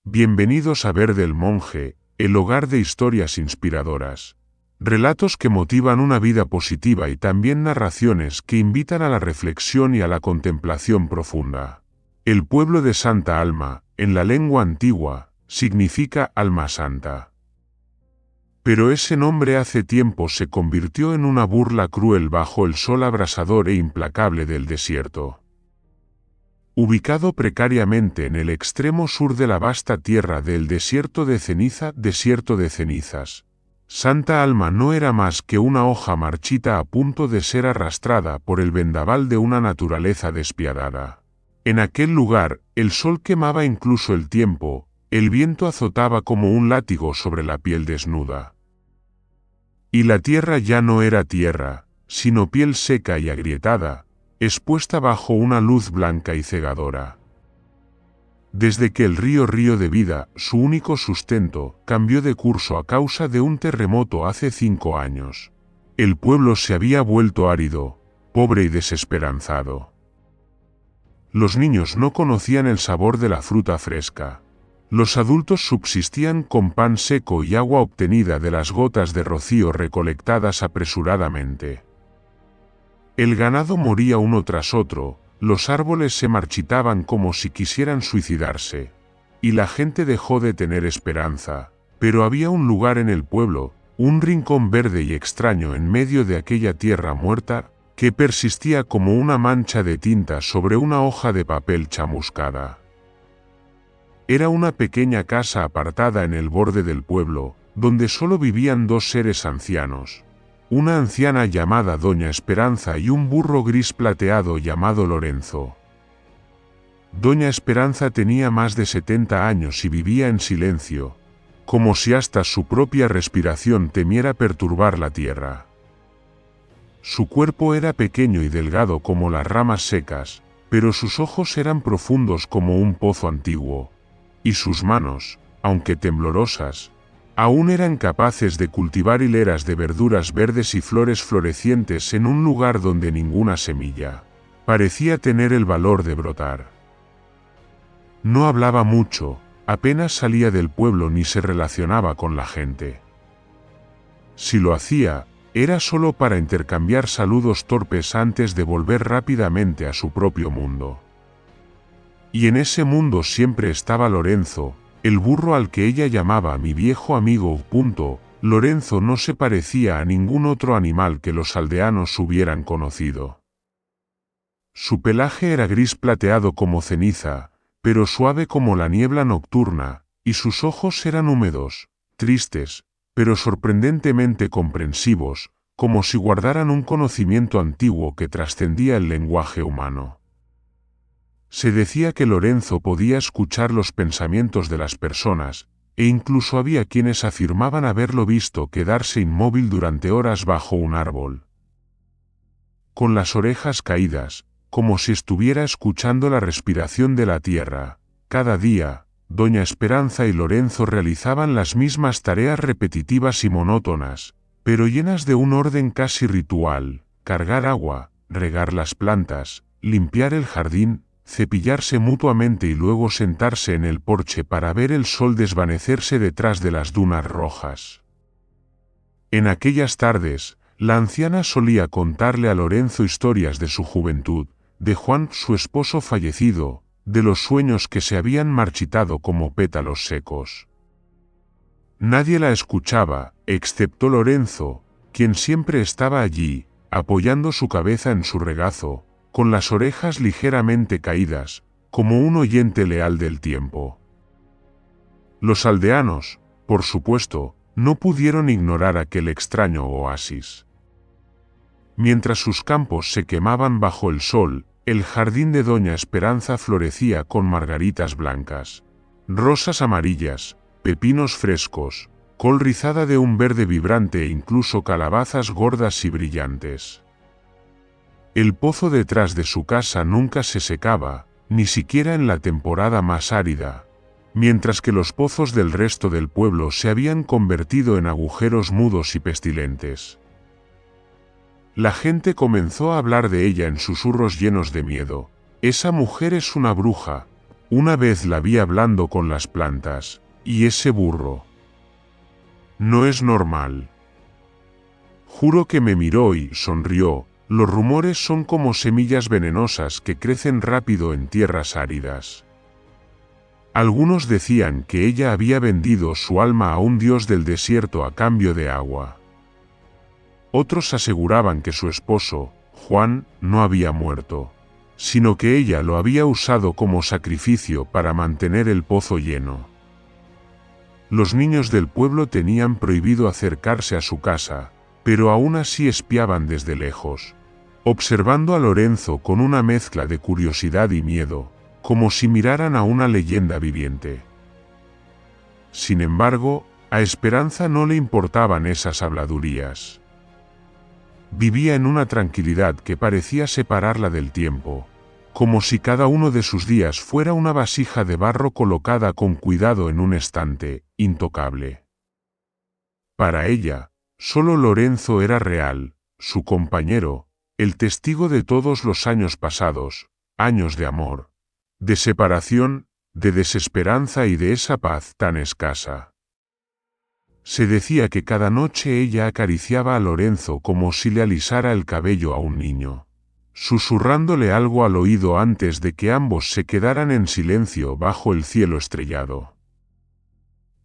Bienvenidos a Verde el Monje, el hogar de historias inspiradoras. Relatos que motivan una vida positiva y también narraciones que invitan a la reflexión y a la contemplación profunda. El pueblo de Santa Alma, en la lengua antigua, significa alma santa. Pero ese nombre hace tiempo se convirtió en una burla cruel bajo el sol abrasador e implacable del desierto. Ubicado precariamente en el extremo sur de la vasta tierra del desierto de cenizas, Santa Alma no era más que una hoja marchita a punto de ser arrastrada por el vendaval de una naturaleza despiadada. En aquel lugar, el sol quemaba incluso el tiempo, el viento azotaba como un látigo sobre la piel desnuda. Y la tierra ya no era tierra, sino piel seca y agrietada, expuesta bajo una luz blanca y cegadora. Desde que el río de vida, su único sustento, cambió de curso a causa de un terremoto hace 5 años, el pueblo se había vuelto árido, pobre y desesperanzado. Los niños no conocían el sabor de la fruta fresca. Los adultos subsistían con pan seco y agua obtenida de las gotas de rocío recolectadas apresuradamente. El ganado moría uno tras otro, los árboles se marchitaban como si quisieran suicidarse, y la gente dejó de tener esperanza, pero había un lugar en el pueblo, un rincón verde y extraño en medio de aquella tierra muerta, que persistía como una mancha de tinta sobre una hoja de papel chamuscada. Era una pequeña casa apartada en el borde del pueblo, donde solo vivían 2 seres ancianos. Una anciana llamada Doña Esperanza y un burro gris plateado llamado Lorenzo. Doña Esperanza tenía más de 70 años y vivía en silencio, como si hasta su propia respiración temiera perturbar la tierra. Su cuerpo era pequeño y delgado como las ramas secas, pero sus ojos eran profundos como un pozo antiguo, y sus manos, aunque temblorosas, aún eran capaces de cultivar hileras de verduras verdes y flores florecientes en un lugar donde ninguna semilla parecía tener el valor de brotar. No hablaba mucho, apenas salía del pueblo ni se relacionaba con la gente. Si lo hacía, era solo para intercambiar saludos torpes antes de volver rápidamente a su propio mundo. Y en ese mundo siempre estaba Lorenzo, el burro al que ella llamaba mi viejo amigo. Lorenzo no se parecía a ningún otro animal que los aldeanos hubieran conocido. Su pelaje era gris plateado como ceniza, pero suave como la niebla nocturna, y sus ojos eran húmedos, tristes, pero sorprendentemente comprensivos, como si guardaran un conocimiento antiguo que trascendía el lenguaje humano. Se decía que Lorenzo podía escuchar los pensamientos de las personas, e incluso había quienes afirmaban haberlo visto quedarse inmóvil durante horas bajo un árbol, con las orejas caídas, como si estuviera escuchando la respiración de la tierra. Cada día, Doña Esperanza y Lorenzo realizaban las mismas tareas repetitivas y monótonas, pero llenas de un orden casi ritual: cargar agua, regar las plantas, limpiar el jardín, cepillarse mutuamente y luego sentarse en el porche para ver el sol desvanecerse detrás de las dunas rojas. En aquellas tardes, la anciana solía contarle a Lorenzo historias de su juventud, de Juan, su esposo fallecido, de los sueños que se habían marchitado como pétalos secos. Nadie la escuchaba, excepto Lorenzo, quien siempre estaba allí, apoyando su cabeza en su regazo, con las orejas ligeramente caídas, como un oyente leal del tiempo. Los aldeanos, por supuesto, no pudieron ignorar aquel extraño oasis. Mientras sus campos se quemaban bajo el sol, el jardín de Doña Esperanza florecía con margaritas blancas, rosas amarillas, pepinos frescos, col rizada de un verde vibrante e incluso calabazas gordas y brillantes. El pozo detrás de su casa nunca se secaba, ni siquiera en la temporada más árida, mientras que los pozos del resto del pueblo se habían convertido en agujeros mudos y pestilentes. La gente comenzó a hablar de ella en susurros llenos de miedo. Esa mujer es una bruja, Una vez la vi hablando con las plantas, y ese burro. No es normal. Juro que me miró y sonrió. Los rumores son como semillas venenosas que crecen rápido en tierras áridas. Algunos decían que ella había vendido su alma a un dios del desierto a cambio de agua. Otros aseguraban que su esposo, Juan, no había muerto, sino que ella lo había usado como sacrificio para mantener el pozo lleno. Los niños del pueblo tenían prohibido acercarse a su casa, pero aún así espiaban desde lejos, observando a Lorenzo con una mezcla de curiosidad y miedo, como si miraran a una leyenda viviente. Sin embargo, a Esperanza no le importaban esas habladurías. Vivía en una tranquilidad que parecía separarla del tiempo, como si cada uno de sus días fuera una vasija de barro colocada con cuidado en un estante, intocable. Para ella, solo Lorenzo era real, su compañero, el testigo de todos los años pasados, años de amor, de separación, de desesperanza y de esa paz tan escasa. Se decía que cada noche ella acariciaba a Lorenzo como si le alisara el cabello a un niño, susurrándole algo al oído antes de que ambos se quedaran en silencio bajo el cielo estrellado.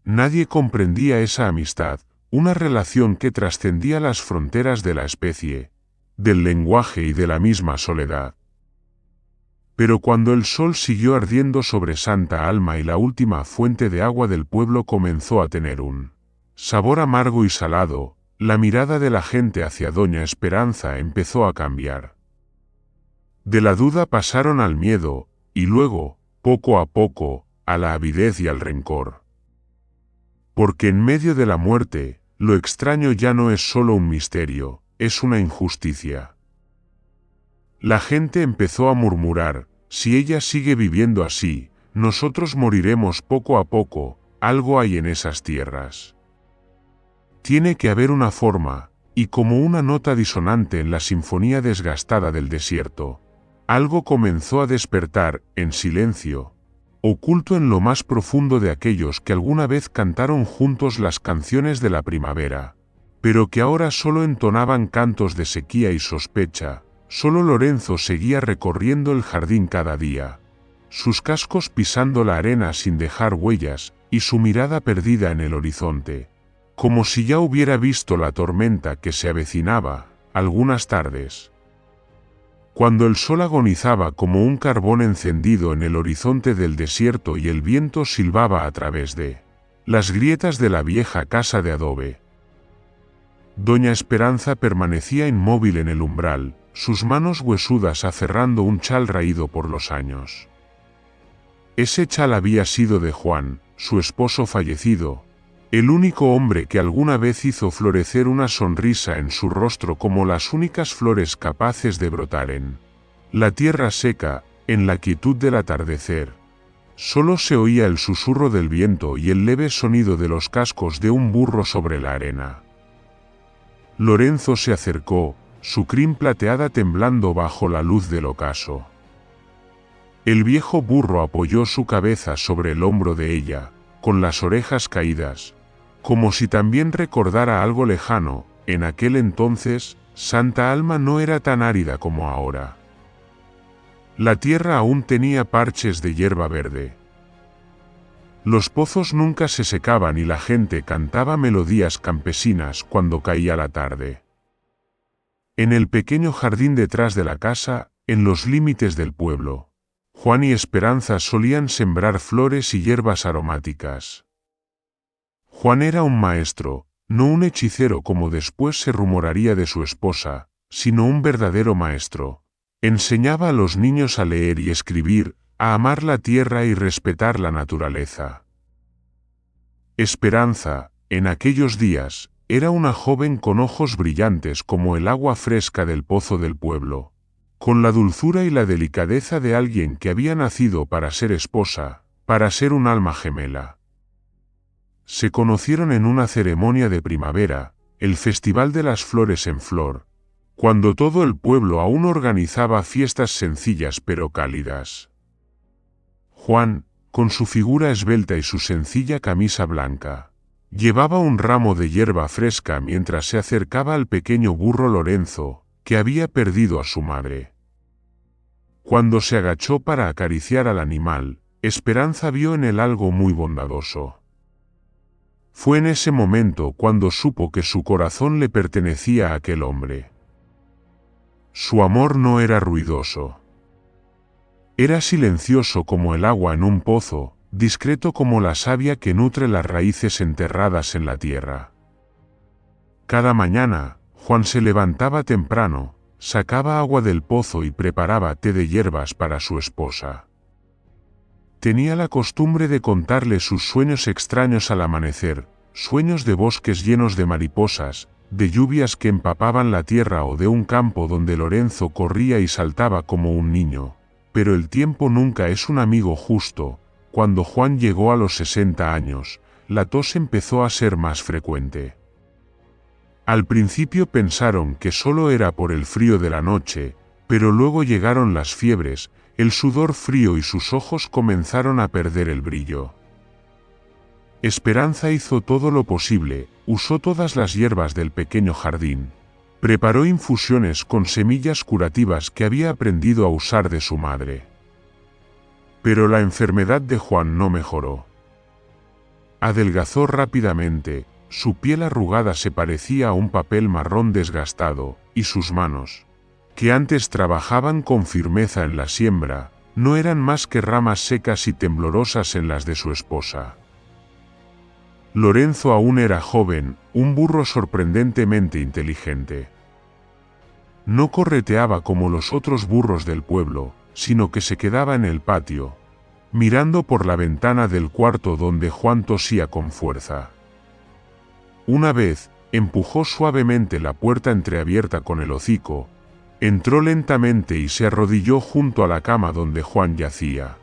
Nadie comprendía esa amistad, una relación que trascendía las fronteras de la especie, del lenguaje y de la misma soledad. Pero cuando el sol siguió ardiendo sobre Santa Alma y la última fuente de agua del pueblo comenzó a tener un sabor amargo y salado, la mirada de la gente hacia Doña Esperanza empezó a cambiar. De la duda pasaron al miedo, y luego, poco a poco, a la avidez y al rencor. Porque en medio de la muerte, lo extraño ya no es solo un misterio, es una injusticia. La gente empezó a murmurar, si ella sigue viviendo así, nosotros moriremos poco a poco, algo hay en esas tierras. Tiene que haber una forma, y como una nota disonante en la sinfonía desgastada del desierto, algo comenzó a despertar, en silencio, oculto en lo más profundo de aquellos que alguna vez cantaron juntos las canciones de la primavera, pero que ahora solo entonaban cantos de sequía y sospecha. Solo Lorenzo seguía recorriendo el jardín cada día, sus cascos pisando la arena sin dejar huellas, y su mirada perdida en el horizonte, como si ya hubiera visto la tormenta que se avecinaba, algunas tardes. Cuando el sol agonizaba como un carbón encendido en el horizonte del desierto y el viento silbaba a través de las grietas de la vieja casa de adobe, Doña Esperanza permanecía inmóvil en el umbral, sus manos huesudas aferrando un chal raído por los años. Ese chal había sido de Juan, su esposo fallecido, el único hombre que alguna vez hizo florecer una sonrisa en su rostro como las únicas flores capaces de brotar en la tierra seca, en la quietud del atardecer. Solo se oía el susurro del viento y el leve sonido de los cascos de un burro sobre la arena. Lorenzo se acercó, su crin plateada temblando bajo la luz del ocaso. El viejo burro apoyó su cabeza sobre el hombro de ella, con las orejas caídas, como si también recordara algo lejano. En aquel entonces, Santa Alma no era tan árida como ahora. La tierra aún tenía parches de hierba verde. Los pozos nunca se secaban y la gente cantaba melodías campesinas cuando caía la tarde. En el pequeño jardín detrás de la casa, en los límites del pueblo, Juan y Esperanza solían sembrar flores y hierbas aromáticas. Juan era un maestro, no un hechicero como después se rumoraría de su esposa, sino un verdadero maestro. Enseñaba a los niños a leer y escribir, a amar la tierra y respetar la naturaleza. Esperanza, en aquellos días, era una joven con ojos brillantes como el agua fresca del pozo del pueblo, con la dulzura y la delicadeza de alguien que había nacido para ser esposa, para ser un alma gemela. Se conocieron en una ceremonia de primavera, el Festival de las Flores en Flor, cuando todo el pueblo aún organizaba fiestas sencillas pero cálidas. Juan, con su figura esbelta y su sencilla camisa blanca, llevaba un ramo de hierba fresca mientras se acercaba al pequeño burro Lorenzo, que había perdido a su madre. Cuando se agachó para acariciar al animal, Esperanza vio en él algo muy bondadoso. Fue en ese momento cuando supo que su corazón le pertenecía a aquel hombre. Su amor no era ruidoso. Era silencioso como el agua en un pozo, discreto como la savia que nutre las raíces enterradas en la tierra. Cada mañana, Juan se levantaba temprano, sacaba agua del pozo y preparaba té de hierbas para su esposa. Tenía la costumbre de contarle sus sueños extraños al amanecer, sueños de bosques llenos de mariposas, de lluvias que empapaban la tierra o de un campo donde Lorenzo corría y saltaba como un niño. Pero el tiempo nunca es un amigo justo. Cuando Juan llegó a los 60 años, la tos empezó a ser más frecuente. Al principio pensaron que solo era por el frío de la noche, pero luego llegaron las fiebres, el sudor frío y sus ojos comenzaron a perder el brillo. Esperanza hizo todo lo posible, usó todas las hierbas del pequeño jardín. Preparó infusiones con semillas curativas que había aprendido a usar de su madre. Pero la enfermedad de Juan no mejoró. Adelgazó rápidamente, su piel arrugada se parecía a un papel marrón desgastado, y sus manos, que antes trabajaban con firmeza en la siembra, no eran más que ramas secas y temblorosas en las de su esposa. Lorenzo aún era joven, un burro sorprendentemente inteligente. No correteaba como los otros burros del pueblo, sino que se quedaba en el patio, mirando por la ventana del cuarto donde Juan tosía con fuerza. Una vez, empujó suavemente la puerta entreabierta con el hocico, entró lentamente y se arrodilló junto a la cama donde Juan yacía.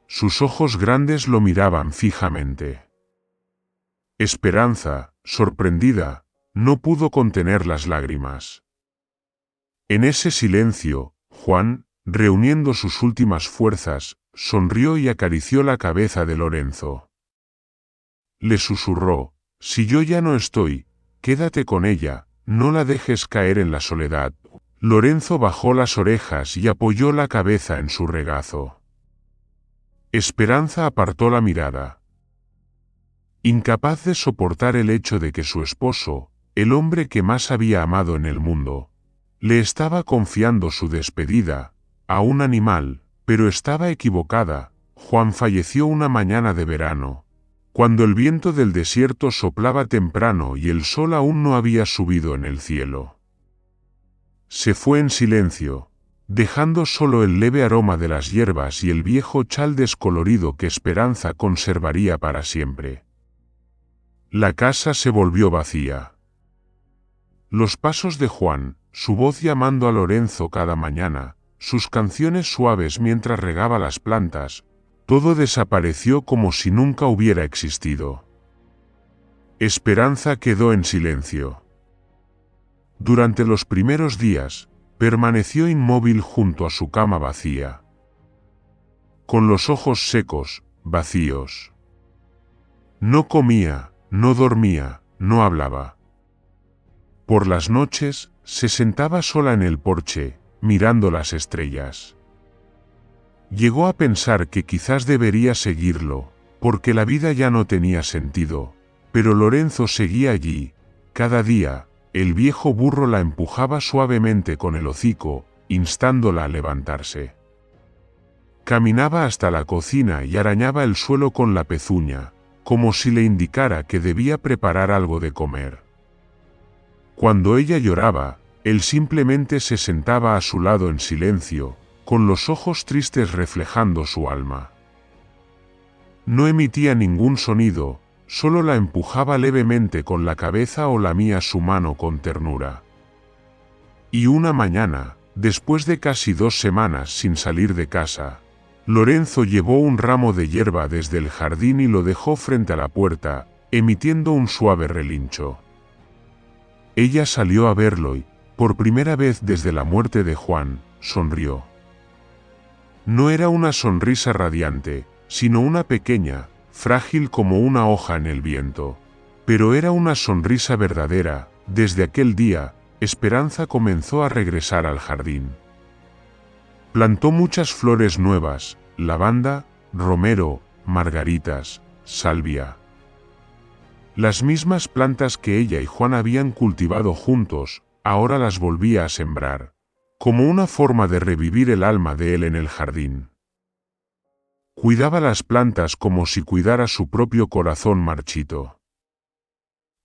Sus ojos grandes lo miraban fijamente. Esperanza, sorprendida, no pudo contener las lágrimas. En ese silencio, Juan, reuniendo sus últimas fuerzas, sonrió y acarició la cabeza de Lorenzo. Le susurró: «Si yo ya no estoy, quédate con ella, no la dejes caer en la soledad». Lorenzo bajó las orejas y apoyó la cabeza en su regazo. Esperanza apartó la mirada. Incapaz de soportar el hecho de que su esposo, el hombre que más había amado en el mundo, le estaba confiando su despedida a un animal, pero estaba equivocada. Juan falleció una mañana de verano, cuando el viento del desierto soplaba temprano y el sol aún no había subido en el cielo. Se fue en silencio, dejando solo el leve aroma de las hierbas y el viejo chal descolorido que Esperanza conservaría para siempre. La casa se volvió vacía. Los pasos de Juan, su voz llamando a Lorenzo cada mañana, sus canciones suaves mientras regaba las plantas, todo desapareció como si nunca hubiera existido. Esperanza quedó en silencio. Durante los primeros días, permaneció inmóvil junto a su cama vacía, con los ojos secos, vacíos. No comía, no dormía, no hablaba. Por las noches, se sentaba sola en el porche, mirando las estrellas. Llegó a pensar que quizás debería seguirlo, porque la vida ya no tenía sentido, pero Lorenzo seguía allí. Cada día, el viejo burro la empujaba suavemente con el hocico, instándola a levantarse. Caminaba hasta la cocina y arañaba el suelo con la pezuña, como si le indicara que debía preparar algo de comer. Cuando ella lloraba, él simplemente se sentaba a su lado en silencio, con los ojos tristes reflejando su alma. No emitía ningún sonido, solo la empujaba levemente con la cabeza o lamía su mano con ternura. Y una mañana, después de casi 2 semanas sin salir de casa, Lorenzo llevó un ramo de hierba desde el jardín y lo dejó frente a la puerta, emitiendo un suave relincho. Ella salió a verlo y, por primera vez desde la muerte de Juan, sonrió. No era una sonrisa radiante, sino una pequeña, frágil como una hoja en el viento. Pero era una sonrisa verdadera. Desde aquel día, Esperanza comenzó a regresar al jardín. Plantó muchas flores nuevas: lavanda, romero, margaritas, salvia. Las mismas plantas que ella y Juan habían cultivado juntos, ahora las volvía a sembrar, como una forma de revivir el alma de él en el jardín. Cuidaba las plantas como si cuidara su propio corazón marchito.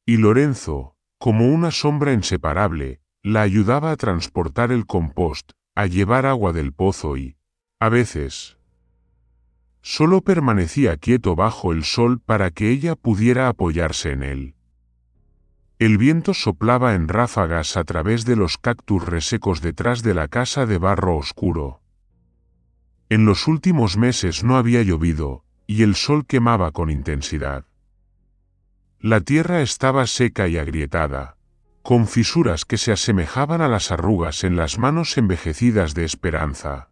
Y Lorenzo, como una sombra inseparable, la ayudaba a transportar el compost, a llevar agua del pozo y, a veces, solo permanecía quieto bajo el sol para que ella pudiera apoyarse en él. El viento soplaba en ráfagas a través de los cactus resecos detrás de la casa de barro oscuro. En los últimos meses no había llovido, y el sol quemaba con intensidad. La tierra estaba seca y agrietada, con fisuras que se asemejaban a las arrugas en las manos envejecidas de Esperanza.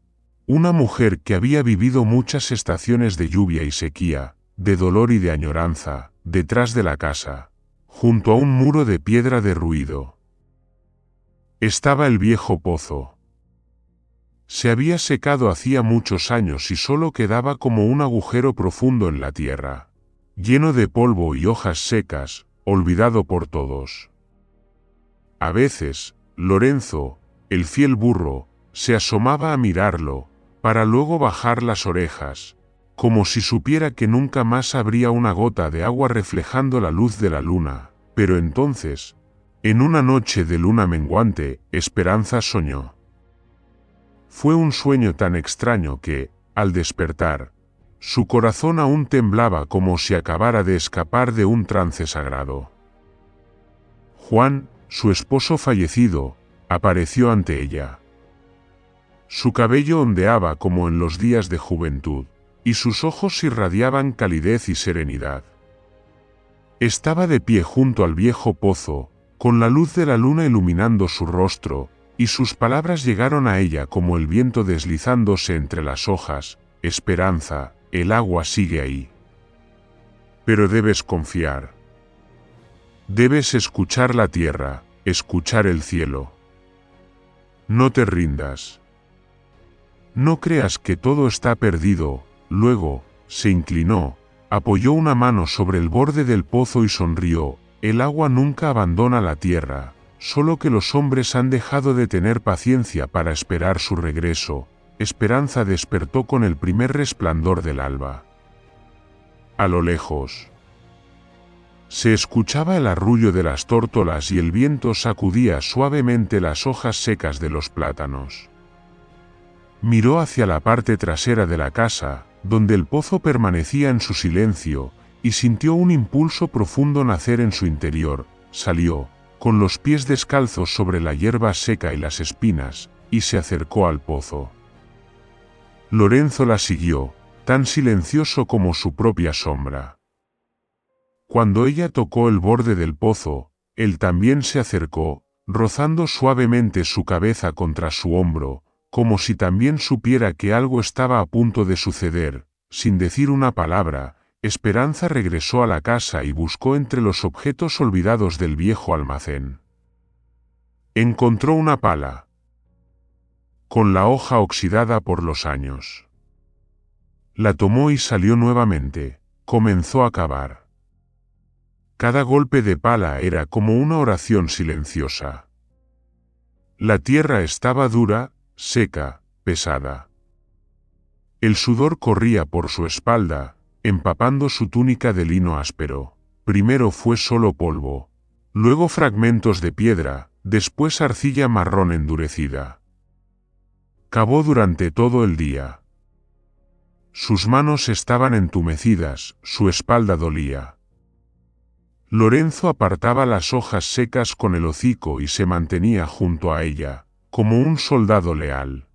Una mujer que había vivido muchas estaciones de lluvia y sequía, de dolor y de añoranza, detrás de la casa, junto a un muro de piedra derruido. Estaba el viejo pozo. Se había secado hacía muchos años y solo quedaba como un agujero profundo en la tierra, lleno de polvo y hojas secas, olvidado por todos. A veces, Lorenzo, el fiel burro, se asomaba a mirarlo, para luego bajar las orejas, como si supiera que nunca más habría una gota de agua reflejando la luz de la luna. Pero entonces, en una noche de luna menguante, Esperanza soñó. Fue un sueño tan extraño que, al despertar, su corazón aún temblaba como si acabara de escapar de un trance sagrado. Juan, su esposo fallecido, apareció ante ella. Su cabello ondeaba como en los días de juventud, y sus ojos irradiaban calidez y serenidad. Estaba de pie junto al viejo pozo, con la luz de la luna iluminando su rostro, y sus palabras llegaron a ella como el viento deslizándose entre las hojas: Esperanza, el agua sigue ahí. Pero debes confiar. Debes escuchar la tierra, escuchar el cielo. No te rindas. No creas que todo está perdido. Luego, se inclinó, apoyó una mano sobre el borde del pozo y sonrió. El agua nunca abandona la tierra, solo que los hombres han dejado de tener paciencia para esperar su regreso. Esperanza despertó con el primer resplandor del alba. A lo lejos, se escuchaba el arrullo de las tórtolas y el viento sacudía suavemente las hojas secas de los plátanos. Miró hacia la parte trasera de la casa, donde el pozo permanecía en su silencio, y sintió un impulso profundo nacer en su interior. Salió, con los pies descalzos sobre la hierba seca y las espinas, y se acercó al pozo. Lorenzo la siguió, tan silencioso como su propia sombra. Cuando ella tocó el borde del pozo, él también se acercó, rozando suavemente su cabeza contra su hombro, como si también supiera que algo estaba a punto de suceder. Sin decir una palabra, Esperanza regresó a la casa y buscó entre los objetos olvidados del viejo almacén. Encontró una pala, con la hoja oxidada por los años. La tomó y salió nuevamente. Comenzó a cavar. Cada golpe de pala era como una oración silenciosa. La tierra estaba dura, seca, pesada. El sudor corría por su espalda, empapando su túnica de lino áspero. Primero fue solo polvo, luego fragmentos de piedra, después arcilla marrón endurecida. Cavó durante todo el día. Sus manos estaban entumecidas, su espalda dolía. Lorenzo apartaba las hojas secas con el hocico y se mantenía junto a ella, como un soldado leal.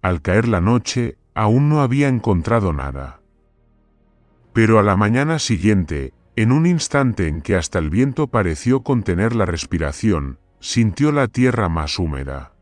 Al caer la noche, aún no había encontrado nada. Pero a la mañana siguiente, en un instante en que hasta el viento pareció contener la respiración, sintió la tierra más húmeda.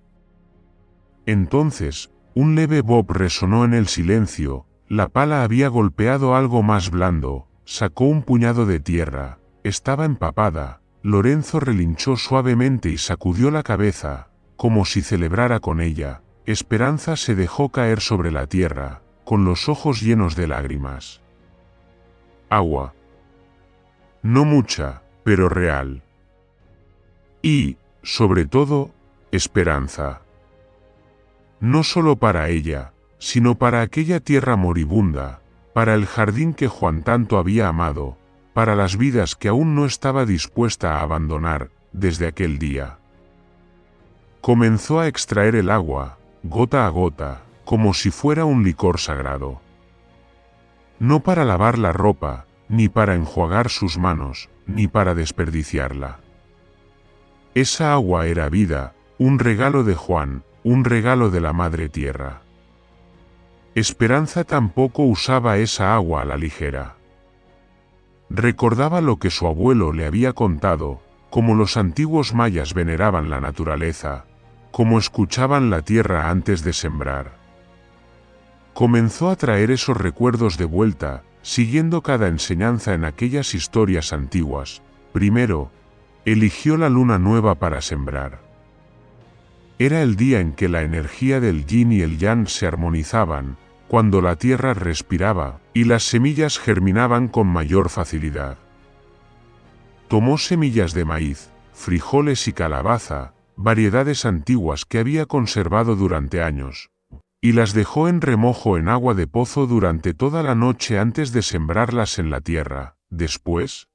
Entonces, Un leve bob resonó en el silencio, la pala había golpeado algo más blando, sacó un puñado de tierra, estaba empapada. Lorenzo relinchó suavemente y sacudió la cabeza, como si celebrara con ella. Esperanza se dejó caer sobre la tierra, con los ojos llenos de lágrimas. Agua. No mucha, pero real. Y, sobre todo, esperanza. No solo para ella, sino para aquella tierra moribunda, para el jardín que Juan tanto había amado, para las vidas que aún no estaba dispuesta a abandonar, desde aquel día. Comenzó a extraer el agua, gota a gota, como si fuera un licor sagrado. No para lavar la ropa, ni para enjuagar sus manos, ni para desperdiciarla. Esa agua era vida, un regalo de Juan, un regalo de la Madre Tierra. Esperanza tampoco usaba esa agua a la ligera. Recordaba lo que su abuelo le había contado, cómo los antiguos mayas veneraban la naturaleza, cómo escuchaban la tierra antes de sembrar. Comenzó a traer esos recuerdos de vuelta, siguiendo cada enseñanza en aquellas historias antiguas. Primero, eligió la luna nueva para sembrar. Era el día en que la energía del yin y el yang se armonizaban, cuando la tierra respiraba, y las semillas germinaban con mayor facilidad. Tomó semillas de maíz, frijoles y calabaza, variedades antiguas que había conservado durante años, y las dejó en remojo en agua de pozo durante toda la noche antes de sembrarlas en la tierra. Después,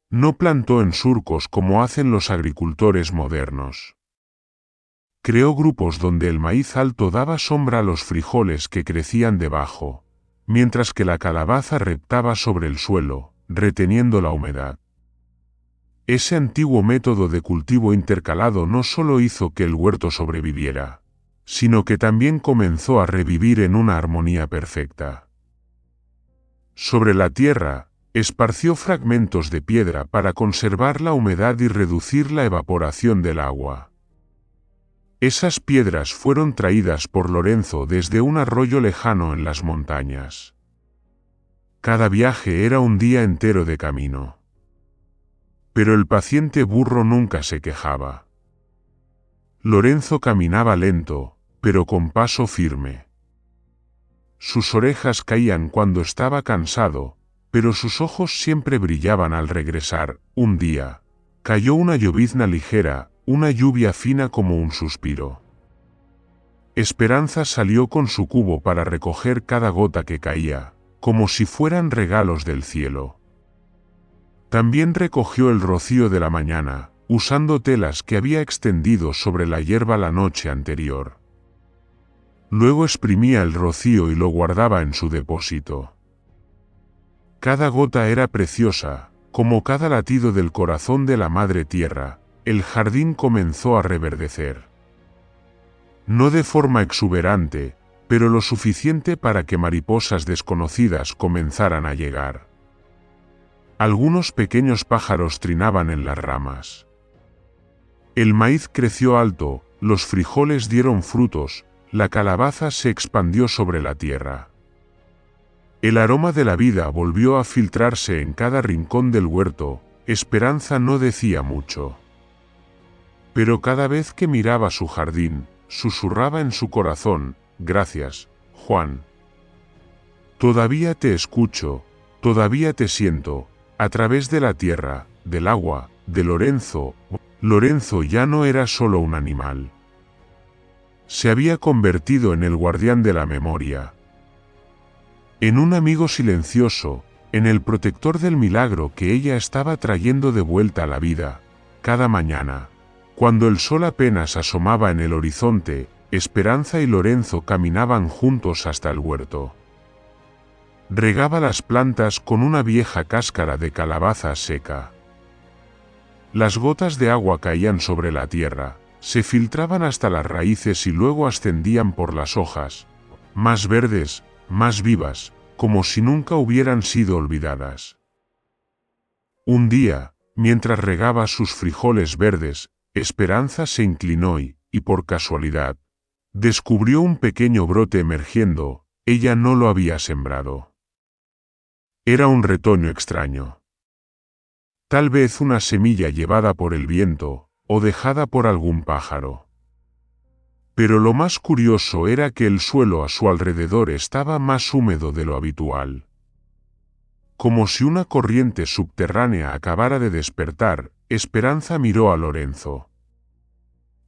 no plantó en surcos como hacen los agricultores modernos. Creó grupos donde el maíz alto daba sombra a los frijoles que crecían debajo, mientras que la calabaza reptaba sobre el suelo, reteniendo la humedad. Ese antiguo método de cultivo intercalado no solo hizo que el huerto sobreviviera, sino que también comenzó a revivir en una armonía perfecta. Sobre la tierra, esparció fragmentos de piedra para conservar la humedad y reducir la evaporación del agua. Esas piedras fueron traídas por Lorenzo desde un arroyo lejano en las montañas. Cada viaje era un día entero de camino. Pero el paciente burro nunca se quejaba. Lorenzo caminaba lento, pero con paso firme. Sus orejas caían cuando estaba cansado, pero sus ojos siempre brillaban al regresar. Un día, cayó una llovizna ligera, una lluvia fina como un suspiro. Esperanza salió con su cubo para recoger cada gota que caía, como si fueran regalos del cielo. También recogió el rocío de la mañana, usando telas que había extendido sobre la hierba la noche anterior. Luego exprimía el rocío y lo guardaba en su depósito. Cada gota era preciosa, como cada latido del corazón de la Madre Tierra. El jardín comenzó a reverdecer. No de forma exuberante, pero lo suficiente para que mariposas desconocidas comenzaran a llegar. Algunos pequeños pájaros trinaban en las ramas. El maíz creció alto, los frijoles dieron frutos, la calabaza se expandió sobre la tierra. El aroma de la vida volvió a filtrarse en cada rincón del huerto. Esperanza no decía mucho. Pero cada vez que miraba su jardín, susurraba en su corazón: gracias, Juan. Todavía te escucho, todavía te siento, a través de la tierra, del agua, de Lorenzo. Lorenzo ya no era solo un animal. Se había convertido en el guardián de la memoria. En un amigo silencioso, en el protector del milagro que ella estaba trayendo de vuelta a la vida, cada mañana. Cuando el sol apenas asomaba en el horizonte, Esperanza y Lorenzo caminaban juntos hasta el huerto. Regaba las plantas con una vieja cáscara de calabaza seca. Las gotas de agua caían sobre la tierra, se filtraban hasta las raíces y luego ascendían por las hojas, más verdes, más vivas, como si nunca hubieran sido olvidadas. Un día, mientras regaba sus frijoles verdes, Esperanza se inclinó y, por casualidad, Descubrió un pequeño brote emergiendo, ella no lo había sembrado. Era un retoño extraño. Tal vez una semilla llevada por el viento, o dejada por algún pájaro. Pero lo más curioso era que el suelo a su alrededor estaba más húmedo de lo habitual. Como si una corriente subterránea acabara de despertar, Esperanza miró a Lorenzo.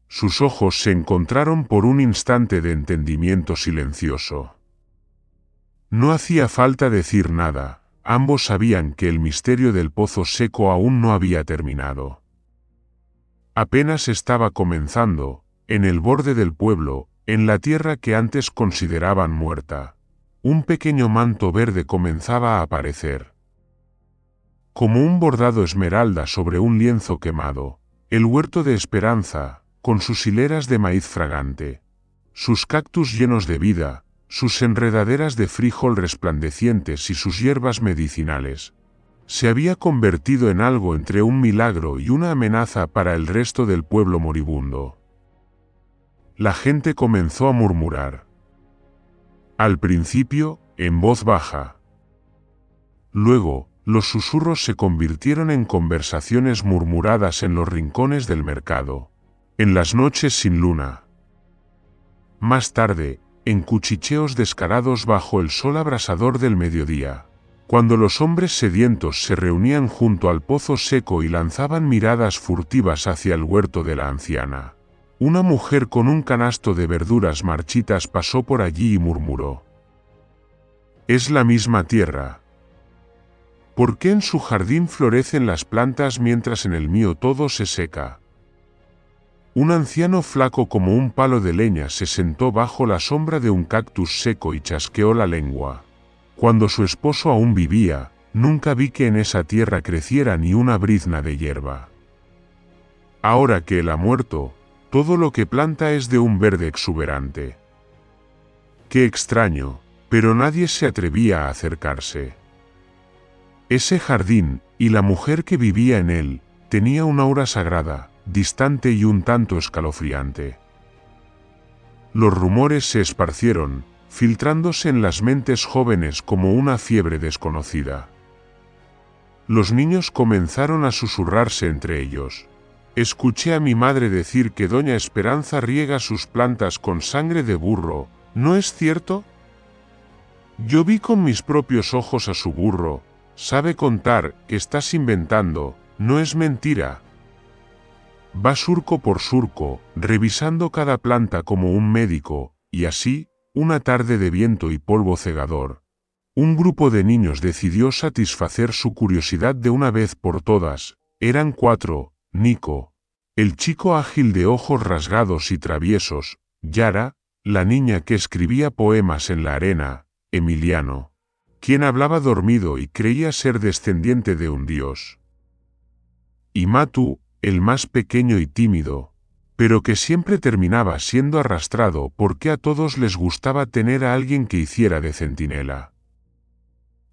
Sus ojos se encontraron por un instante de entendimiento silencioso. No hacía falta decir nada, ambos sabían que el misterio del pozo seco aún no había terminado. Apenas estaba comenzando, en el borde del pueblo, en la tierra que antes consideraban muerta. Un pequeño manto verde comenzaba a aparecer. Como un bordado esmeralda sobre un lienzo quemado, el huerto de Esperanza, con sus hileras de maíz fragante, sus cactus llenos de vida, sus enredaderas de frijol resplandecientes y sus hierbas medicinales, se había convertido en algo entre un milagro y una amenaza para el resto del pueblo moribundo. La gente comenzó a murmurar. Al principio, en voz baja. Luego, los susurros se convirtieron en conversaciones murmuradas en los rincones del mercado, en las noches sin luna. Más tarde, en cuchicheos descarados bajo el sol abrasador del mediodía, cuando los hombres sedientos se reunían junto al pozo seco y lanzaban miradas furtivas hacia el huerto de la anciana. Una mujer con un canasto de verduras marchitas pasó por allí y murmuró. Es la misma tierra. ¿Por qué en su jardín florecen las plantas mientras en el mío todo se seca? Un anciano flaco como un palo de leña se sentó bajo la sombra de un cactus seco y chasqueó la lengua. Cuando su esposo aún vivía, nunca vi que en esa tierra creciera ni una brizna de hierba. Ahora que él ha muerto, todo lo que planta es de un verde exuberante. Qué extraño, pero nadie se atrevía a acercarse. Ese jardín, y la mujer que vivía en él, tenía una aura sagrada, distante y un tanto escalofriante. Los rumores se esparcieron, filtrándose en las mentes jóvenes como una fiebre desconocida. Los niños comenzaron a susurrarse entre ellos. Escuché a mi madre decir que doña Esperanza riega sus plantas con sangre de burro, ¿no es cierto? Yo vi con mis propios ojos a su burro, sabe contar, que estás inventando, no es mentira. Va surco por surco, revisando cada planta como un médico, y así, una tarde de viento y polvo cegador, un grupo de niños decidió satisfacer su curiosidad de una vez por todas. Eran 4, Nico, el chico ágil de ojos rasgados y traviesos, Yara, la niña que escribía poemas en la arena, Emiliano, quien hablaba dormido y creía ser descendiente de un dios, y Matu, el más pequeño y tímido, pero que siempre terminaba siendo arrastrado porque a todos les gustaba tener a alguien que hiciera de centinela.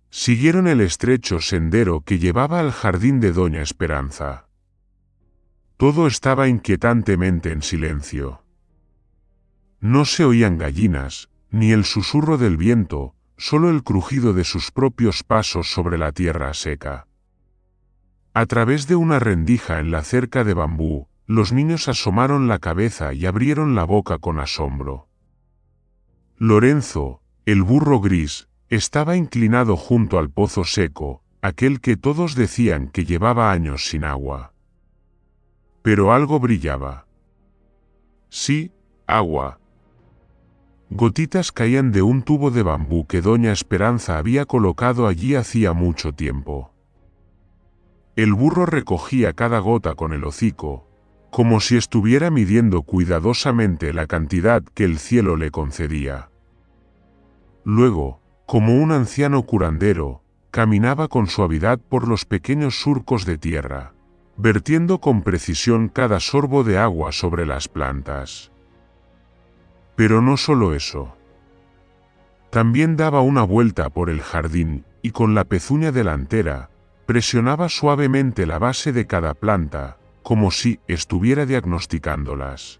Siguieron el estrecho sendero que llevaba al jardín de doña Esperanza. Todo estaba inquietantemente en silencio. No se oían gallinas, ni el susurro del viento, solo el crujido de sus propios pasos sobre la tierra seca. A través de una rendija en la cerca de bambú, los niños asomaron la cabeza y abrieron la boca con asombro. Lorenzo, el burro gris, estaba inclinado junto al pozo seco, aquel que todos decían que llevaba años sin agua. Pero algo brillaba. Sí, agua. Gotitas caían de un tubo de bambú que doña Esperanza había colocado allí hacía mucho tiempo. El burro recogía cada gota con el hocico, como si estuviera midiendo cuidadosamente la cantidad que el cielo le concedía. Luego, como un anciano curandero, caminaba con suavidad por los pequeños surcos de tierra, vertiendo con precisión cada sorbo de agua sobre las plantas. Pero no solo eso. También daba una vuelta por el jardín, y con la pezuña delantera, presionaba suavemente la base de cada planta, como si estuviera diagnosticándolas.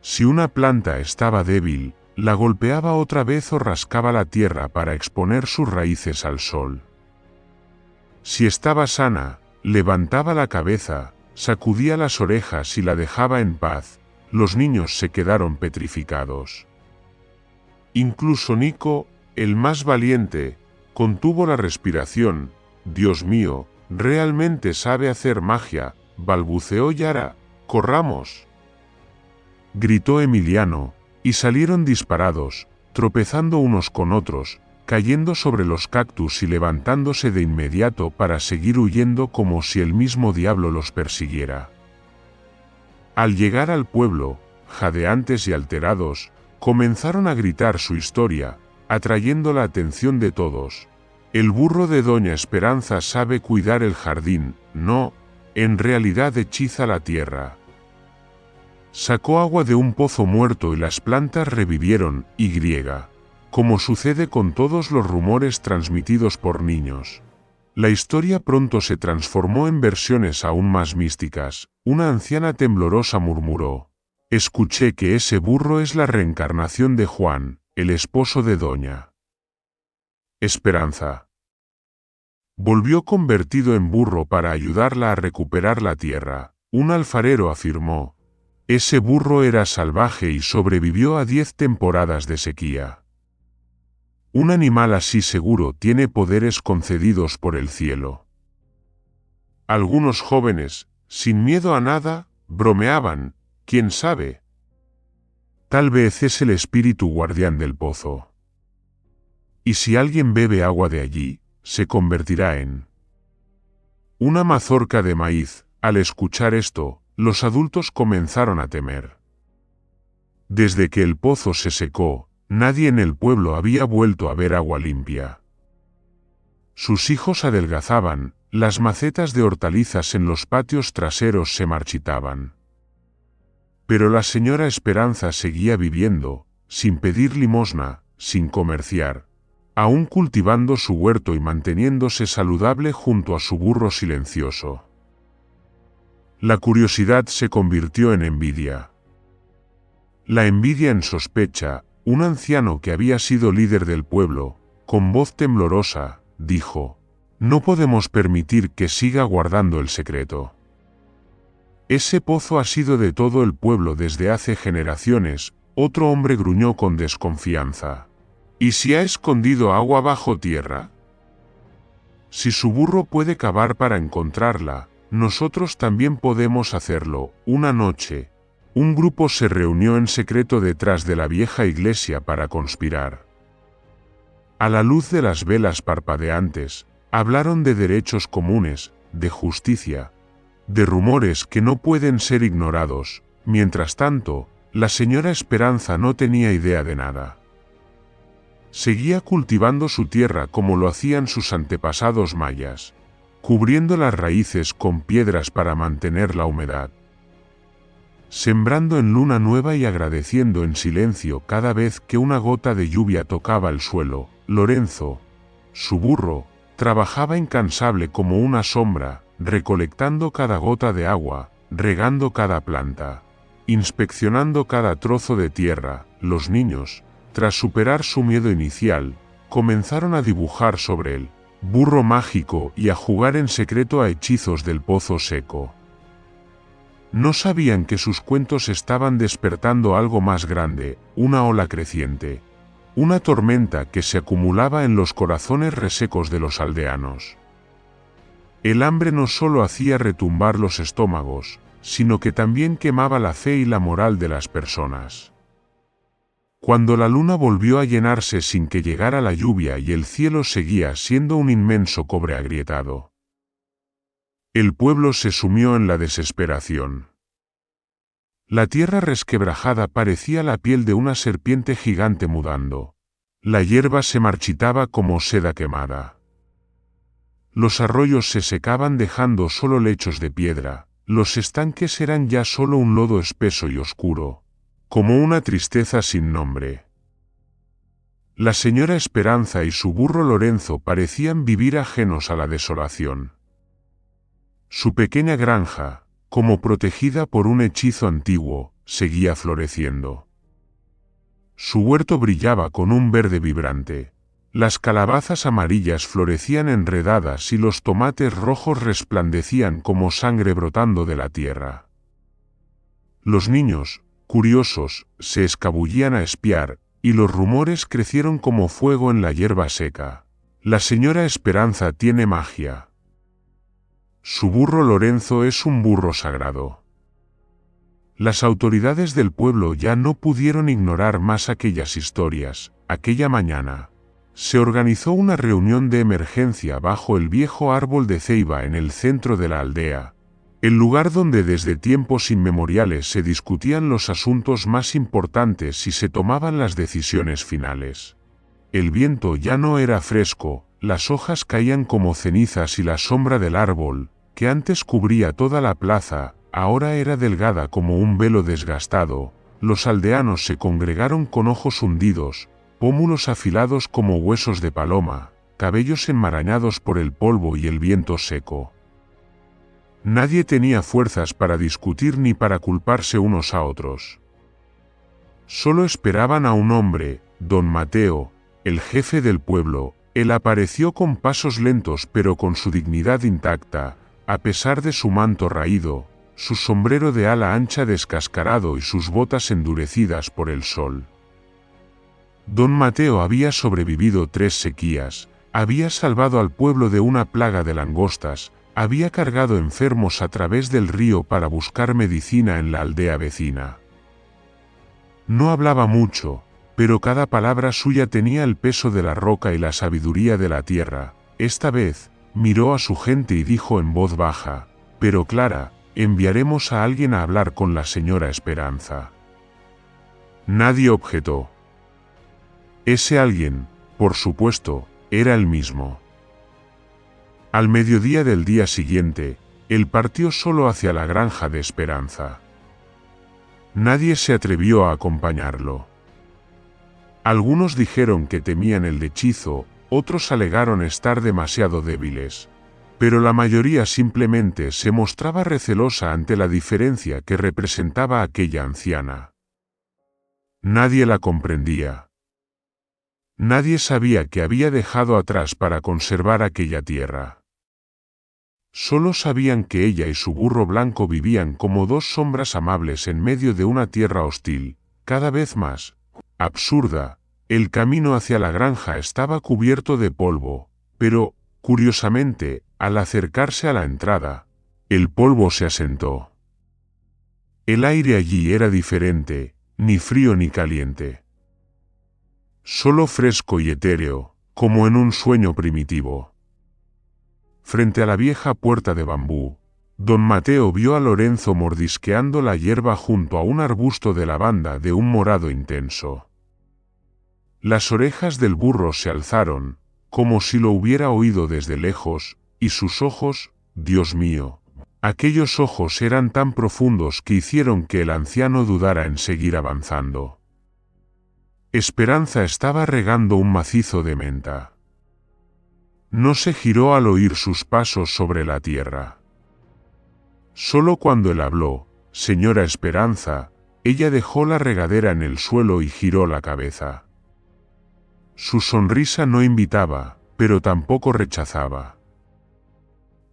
Si una planta estaba débil, la golpeaba otra vez o rascaba la tierra para exponer sus raíces al sol. Si estaba sana, levantaba la cabeza, sacudía las orejas y la dejaba en paz. Los niños se quedaron petrificados. Incluso Nico, el más valiente, contuvo la respiración. «Dios mío, realmente sabe hacer magia», balbuceó Yara. «Corramos», gritó Emiliano, y salieron disparados, tropezando unos con otros, cayendo sobre los cactus y levantándose de inmediato para seguir huyendo como si el mismo diablo los persiguiera. Al llegar al pueblo, jadeantes y alterados, comenzaron a gritar su historia, atrayendo la atención de todos. «El burro de Doña Esperanza sabe cuidar el jardín, no, en realidad hechiza la tierra. Sacó agua de un pozo muerto y las plantas revivieron, como sucede con todos los rumores transmitidos por niños». La historia pronto se transformó en versiones aún más místicas. Una anciana temblorosa murmuró: «Escuché que ese burro es la reencarnación de Juan, el esposo de Doña Esperanza. Volvió convertido en burro para ayudarla a recuperar la tierra». Un alfarero afirmó: «Ese burro era salvaje y sobrevivió a 10 temporadas de sequía. Un animal así seguro tiene poderes concedidos por el cielo». Algunos jóvenes, sin miedo a nada, bromeaban: «¿Quién sabe? Tal vez es el espíritu guardián del pozo. Y si alguien bebe agua de allí, se convertirá en una mazorca de maíz». Al escuchar esto, los adultos comenzaron a temer. Desde que el pozo se secó, nadie en el pueblo había vuelto a ver agua limpia. Sus hijos adelgazaban, las macetas de hortalizas en los patios traseros se marchitaban. Pero la señora Esperanza seguía viviendo, sin pedir limosna, sin comerciar, aún cultivando su huerto y manteniéndose saludable junto a su burro silencioso. La curiosidad se convirtió en envidia. La envidia en sospecha. Un anciano que había sido líder del pueblo, con voz temblorosa, dijo: «No podemos permitir que siga guardando el secreto. Ese pozo ha sido de todo el pueblo desde hace generaciones». Otro hombre gruñó con desconfianza: «¿Y si ha escondido agua bajo tierra? Si su burro puede cavar para encontrarla, nosotros también podemos hacerlo». Una noche, un grupo se reunió en secreto detrás de la vieja iglesia para conspirar. A la luz de las velas parpadeantes, hablaron de derechos comunes, de justicia, de rumores que no pueden ser ignorados. Mientras tanto, la señora Esperanza no tenía idea de nada. Seguía cultivando su tierra como lo hacían sus antepasados mayas, cubriendo las raíces con piedras para mantener la humedad, sembrando en luna nueva y agradeciendo en silencio cada vez que una gota de lluvia tocaba el suelo. Lorenzo, su burro, trabajaba incansable como una sombra, recolectando cada gota de agua, regando cada planta, inspeccionando cada trozo de tierra. Los niños, tras superar su miedo inicial, comenzaron a dibujar sobre el burro mágico y a jugar en secreto a hechizos del pozo seco. No sabían que sus cuentos estaban despertando algo más grande, una ola creciente, una tormenta que se acumulaba en los corazones resecos de los aldeanos. El hambre no solo hacía retumbar los estómagos, sino que también quemaba la fe y la moral de las personas. Cuando la luna volvió a llenarse sin que llegara la lluvia y el cielo seguía siendo un inmenso cobre agrietado, el pueblo se sumió en la desesperación. La tierra resquebrajada parecía la piel de una serpiente gigante mudando. La hierba se marchitaba como seda quemada. Los arroyos se secaban dejando solo lechos de piedra. Los estanques eran ya solo un lodo espeso y oscuro, como una tristeza sin nombre. La señora Esperanza y su burro Lorenzo parecían vivir ajenos a la desolación. Su pequeña granja, como protegida por un hechizo antiguo, seguía floreciendo. Su huerto brillaba con un verde vibrante. Las calabazas amarillas florecían enredadas y los tomates rojos resplandecían como sangre brotando de la tierra. Los niños, curiosos, se escabullían a espiar, y los rumores crecieron como fuego en la hierba seca. La señora Esperanza tiene magia. Su burro Lorenzo es un burro sagrado. Las autoridades del pueblo ya no pudieron ignorar más aquellas historias. Aquella mañana se organizó una reunión de emergencia bajo el viejo árbol de ceiba en el centro de la aldea, el lugar donde desde tiempos inmemoriales se discutían los asuntos más importantes y se tomaban las decisiones finales. El viento ya no era fresco, las hojas caían como cenizas y la sombra del árbol, que antes cubría toda la plaza, ahora era delgada como un velo desgastado. Los aldeanos se congregaron con ojos hundidos, pómulos afilados como huesos de paloma, cabellos enmarañados por el polvo y el viento seco. Nadie tenía fuerzas para discutir ni para culparse unos a otros. Solo esperaban a un hombre, don Mateo, el jefe del pueblo. Él apareció con pasos lentos pero con su dignidad intacta, a pesar de su manto raído, su sombrero de ala ancha descascarado y sus botas endurecidas por el sol. Don Mateo había sobrevivido 3 sequías, había salvado al pueblo de una plaga de langostas, había cargado enfermos a través del río para buscar medicina en la aldea vecina. No hablaba mucho, pero cada palabra suya tenía el peso de la roca y la sabiduría de la tierra. Esta vez, miró a su gente y dijo en voz baja, pero clara: enviaremos a alguien a hablar con la señora Esperanza. Nadie objetó. Ese alguien, por supuesto, era él mismo. Al mediodía del día siguiente, él partió solo hacia la granja de Esperanza. Nadie se atrevió a acompañarlo. Algunos dijeron que temían el hechizo, otros alegaron estar demasiado débiles. Pero la mayoría simplemente se mostraba recelosa ante la diferencia que representaba aquella anciana. Nadie la comprendía. Nadie sabía que había dejado atrás para conservar aquella tierra. Solo sabían que ella y su burro blanco vivían como 2 sombras amables en medio de una tierra hostil, cada vez más absurda. El camino hacia la granja estaba cubierto de polvo, pero, curiosamente, al acercarse a la entrada, el polvo se asentó. El aire allí era diferente, ni frío ni caliente. Solo fresco y etéreo, como en un sueño primitivo. Frente a la vieja puerta de bambú, don Mateo vio a Lorenzo mordisqueando la hierba junto a un arbusto de lavanda de un morado intenso. Las orejas del burro se alzaron, como si lo hubiera oído desde lejos, y sus ojos, Dios mío, aquellos ojos eran tan profundos que hicieron que el anciano dudara en seguir avanzando. Esperanza estaba regando un macizo de menta. No se giró al oír sus pasos sobre la tierra. Solo cuando él habló, señora Esperanza, ella dejó la regadera en el suelo y giró la cabeza. Su sonrisa no invitaba, pero tampoco rechazaba.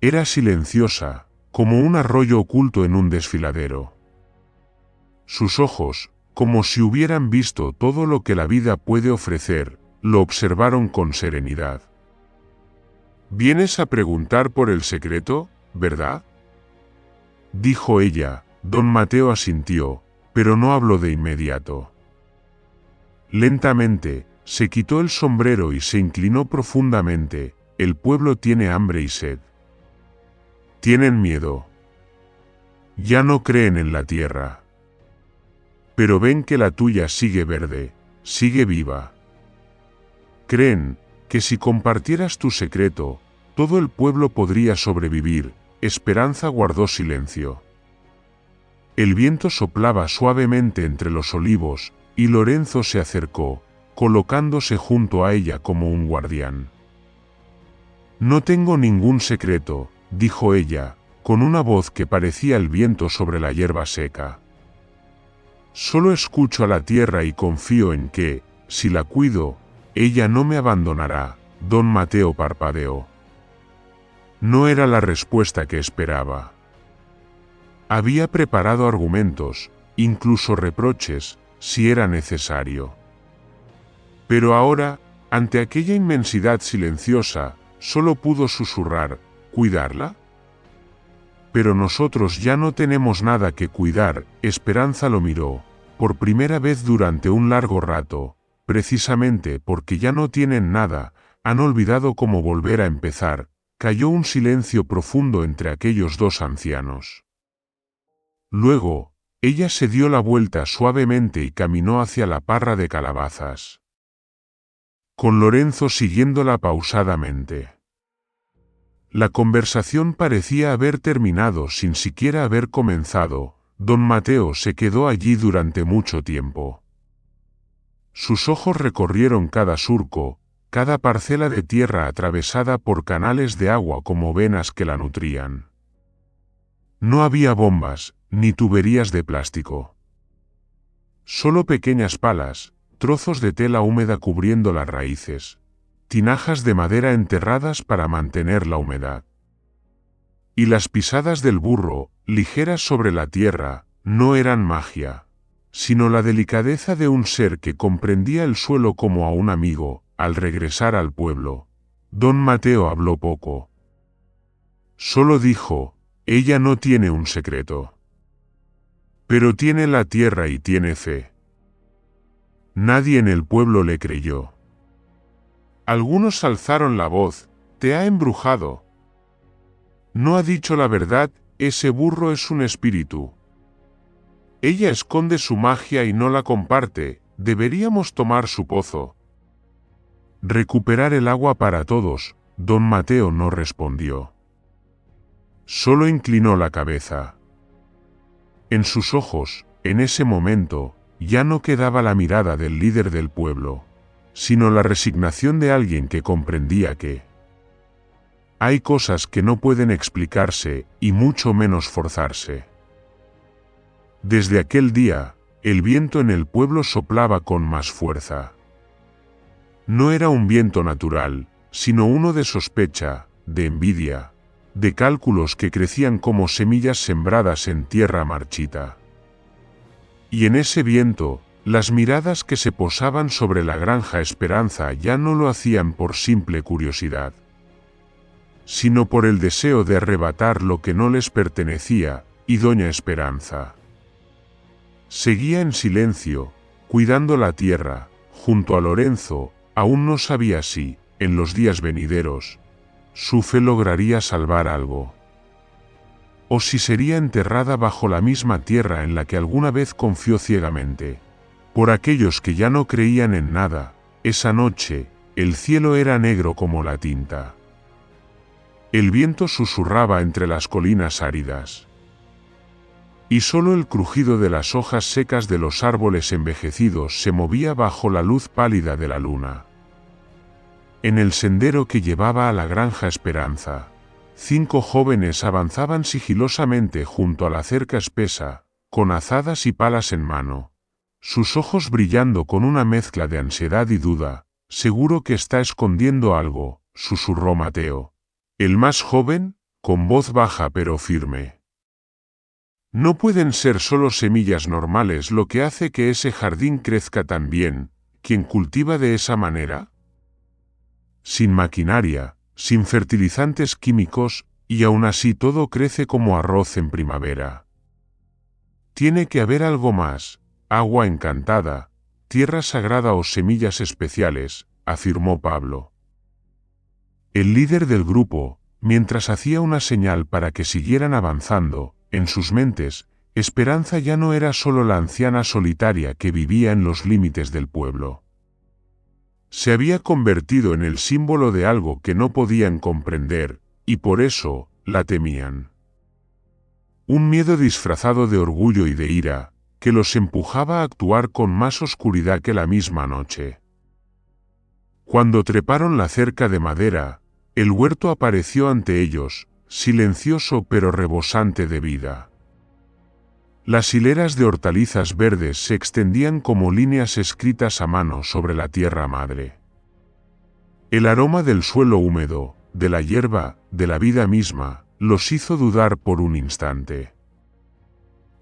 Era silenciosa, como un arroyo oculto en un desfiladero. Sus ojos, como si hubieran visto todo lo que la vida puede ofrecer, lo observaron con serenidad. «¿Vienes a preguntar por el secreto, verdad?», dijo ella. Don Mateo asintió, pero no habló de inmediato. Lentamente, se quitó el sombrero y se inclinó profundamente. El pueblo tiene hambre y sed. Tienen miedo. Ya no creen en la tierra. Pero ven que la tuya sigue verde, sigue viva. Creen que si compartieras tu secreto, todo el pueblo podría sobrevivir. Esperanza guardó silencio. El viento soplaba suavemente entre los olivos, y Lorenzo se acercó, colocándose junto a ella como un guardián. «No tengo ningún secreto», dijo ella, con una voz que parecía el viento sobre la hierba seca. Solo escucho a la tierra y confío en que, si la cuido, ella no me abandonará. Don Mateo parpadeó. No era la respuesta que esperaba. Había preparado argumentos, incluso reproches, si era necesario. Pero ahora, ante aquella inmensidad silenciosa, solo pudo susurrar, ¿cuidarla? Pero nosotros ya no tenemos nada que cuidar. Esperanza lo miró, por primera vez durante un largo rato, precisamente porque ya no tienen nada, han olvidado cómo volver a empezar. Cayó un silencio profundo entre aquellos dos ancianos. Luego, ella se dio la vuelta suavemente y caminó hacia la parra de calabazas, con Lorenzo siguiéndola pausadamente. La conversación parecía haber terminado sin siquiera haber comenzado. Don Mateo se quedó allí durante mucho tiempo. Sus ojos recorrieron cada surco, cada parcela de tierra atravesada por canales de agua como venas que la nutrían. No había bombas, ni tuberías de plástico. Solo pequeñas palas, trozos de tela húmeda cubriendo las raíces, tinajas de madera enterradas para mantener la humedad. Y las pisadas del burro, ligeras sobre la tierra, no eran magia, sino la delicadeza de un ser que comprendía el suelo como a un amigo. Al regresar al pueblo, don Mateo habló poco. Solo dijo, ella no tiene un secreto. Pero tiene la tierra y tiene fe. Nadie en el pueblo le creyó. Algunos alzaron la voz, te ha embrujado. No ha dicho la verdad, ese burro es un espíritu. Ella esconde su magia y no la comparte, deberíamos tomar su pozo. Recuperar el agua para todos. Don Mateo no respondió. Solo inclinó la cabeza. En sus ojos, en ese momento, ya no quedaba la mirada del líder del pueblo, sino la resignación de alguien que comprendía que hay cosas que no pueden explicarse, y mucho menos forzarse. Desde aquel día, el viento en el pueblo soplaba con más fuerza. No era un viento natural, sino uno de sospecha, de envidia, de cálculos que crecían como semillas sembradas en tierra marchita. Y en ese viento, las miradas que se posaban sobre la granja Esperanza ya no lo hacían por simple curiosidad, sino por el deseo de arrebatar lo que no les pertenecía, y doña Esperanza seguía en silencio, cuidando la tierra, junto a Lorenzo. Aún no sabía si, en los días venideros, su fe lograría salvar algo, o si sería enterrada bajo la misma tierra en la que alguna vez confió ciegamente. Por aquellos que ya no creían en nada, esa noche, el cielo era negro como la tinta. El viento susurraba entre las colinas áridas, y solo el crujido de las hojas secas de los árboles envejecidos se movía bajo la luz pálida de la luna. En el sendero que llevaba a la granja Esperanza, 5 jóvenes avanzaban sigilosamente junto a la cerca espesa, con azadas y palas en mano, sus ojos brillando con una mezcla de ansiedad y duda. Seguro que está escondiendo algo, susurró Mateo, el más joven, con voz baja pero firme. No pueden ser solo semillas normales lo que hace que ese jardín crezca tan bien. ¿Quién cultiva de esa manera? Sin maquinaria, sin fertilizantes químicos, y aún así todo crece como arroz en primavera. Tiene que haber algo más, agua encantada, tierra sagrada o semillas especiales, afirmó Pablo. El líder del grupo, mientras hacía una señal para que siguieran avanzando, en sus mentes, Esperanza ya no era solo la anciana solitaria que vivía en los límites del pueblo. Se había convertido en el símbolo de algo que no podían comprender, y por eso, la temían. Un miedo disfrazado de orgullo y de ira, que los empujaba a actuar con más oscuridad que la misma noche. Cuando treparon la cerca de madera, el huerto apareció ante ellos, silencioso pero rebosante de vida. Las hileras de hortalizas verdes se extendían como líneas escritas a mano sobre la tierra madre. El aroma del suelo húmedo, de la hierba, de la vida misma, los hizo dudar por un instante.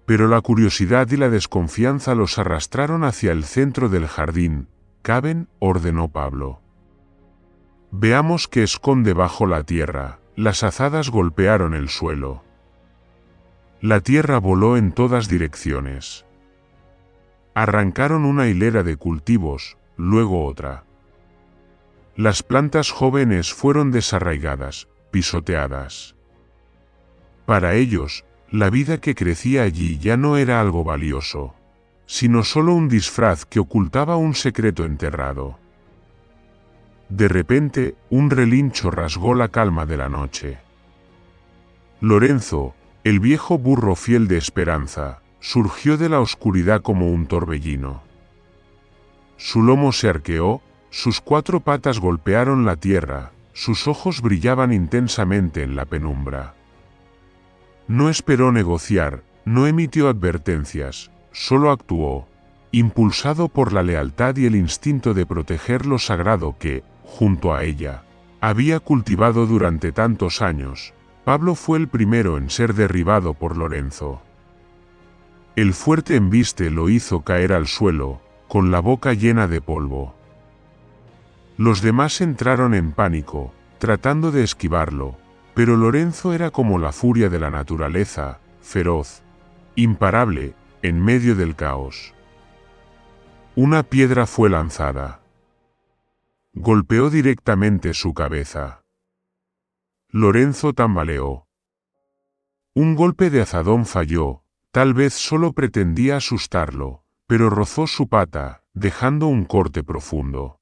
Pero la curiosidad y la desconfianza los arrastraron hacia el centro del jardín. «Caben», ordenó Pablo. «Veamos qué esconde bajo la tierra». Las azadas golpearon el suelo. La tierra voló en todas direcciones. Arrancaron una hilera de cultivos, luego otra. Las plantas jóvenes fueron desarraigadas, pisoteadas. Para ellos, la vida que crecía allí ya no era algo valioso, sino solo un disfraz que ocultaba un secreto enterrado. De repente, un relincho rasgó la calma de la noche. Lorenzo, el viejo burro fiel de Esperanza, surgió de la oscuridad como un torbellino. Su lomo se arqueó, sus 4 patas golpearon la tierra, sus ojos brillaban intensamente en la penumbra. No esperó negociar, no emitió advertencias, solo actuó, impulsado por la lealtad y el instinto de proteger lo sagrado que, junto a ella, había cultivado durante tantos años. Pablo fue el primero en ser derribado por Lorenzo. El fuerte embiste lo hizo caer al suelo, con la boca llena de polvo. Los demás entraron en pánico, tratando de esquivarlo, pero Lorenzo era como la furia de la naturaleza, feroz, imparable, en medio del caos. Una piedra fue lanzada. Golpeó directamente su cabeza. Lorenzo tambaleó. Un golpe de azadón falló, tal vez solo pretendía asustarlo, pero rozó su pata, dejando un corte profundo.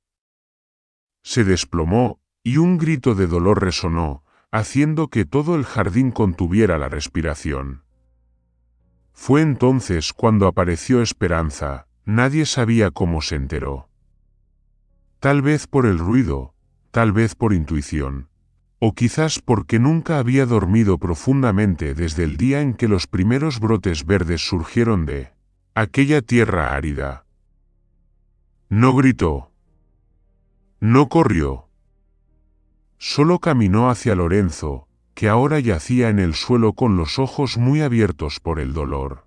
Se desplomó, y un grito de dolor resonó, haciendo que todo el jardín contuviera la respiración. Fue entonces cuando apareció Esperanza, nadie sabía cómo se enteró. Tal vez por el ruido, tal vez por intuición, o quizás porque nunca había dormido profundamente desde el día en que los primeros brotes verdes surgieron de aquella tierra árida. No gritó. No corrió. Solo caminó hacia Lorenzo, que ahora yacía en el suelo con los ojos muy abiertos por el dolor.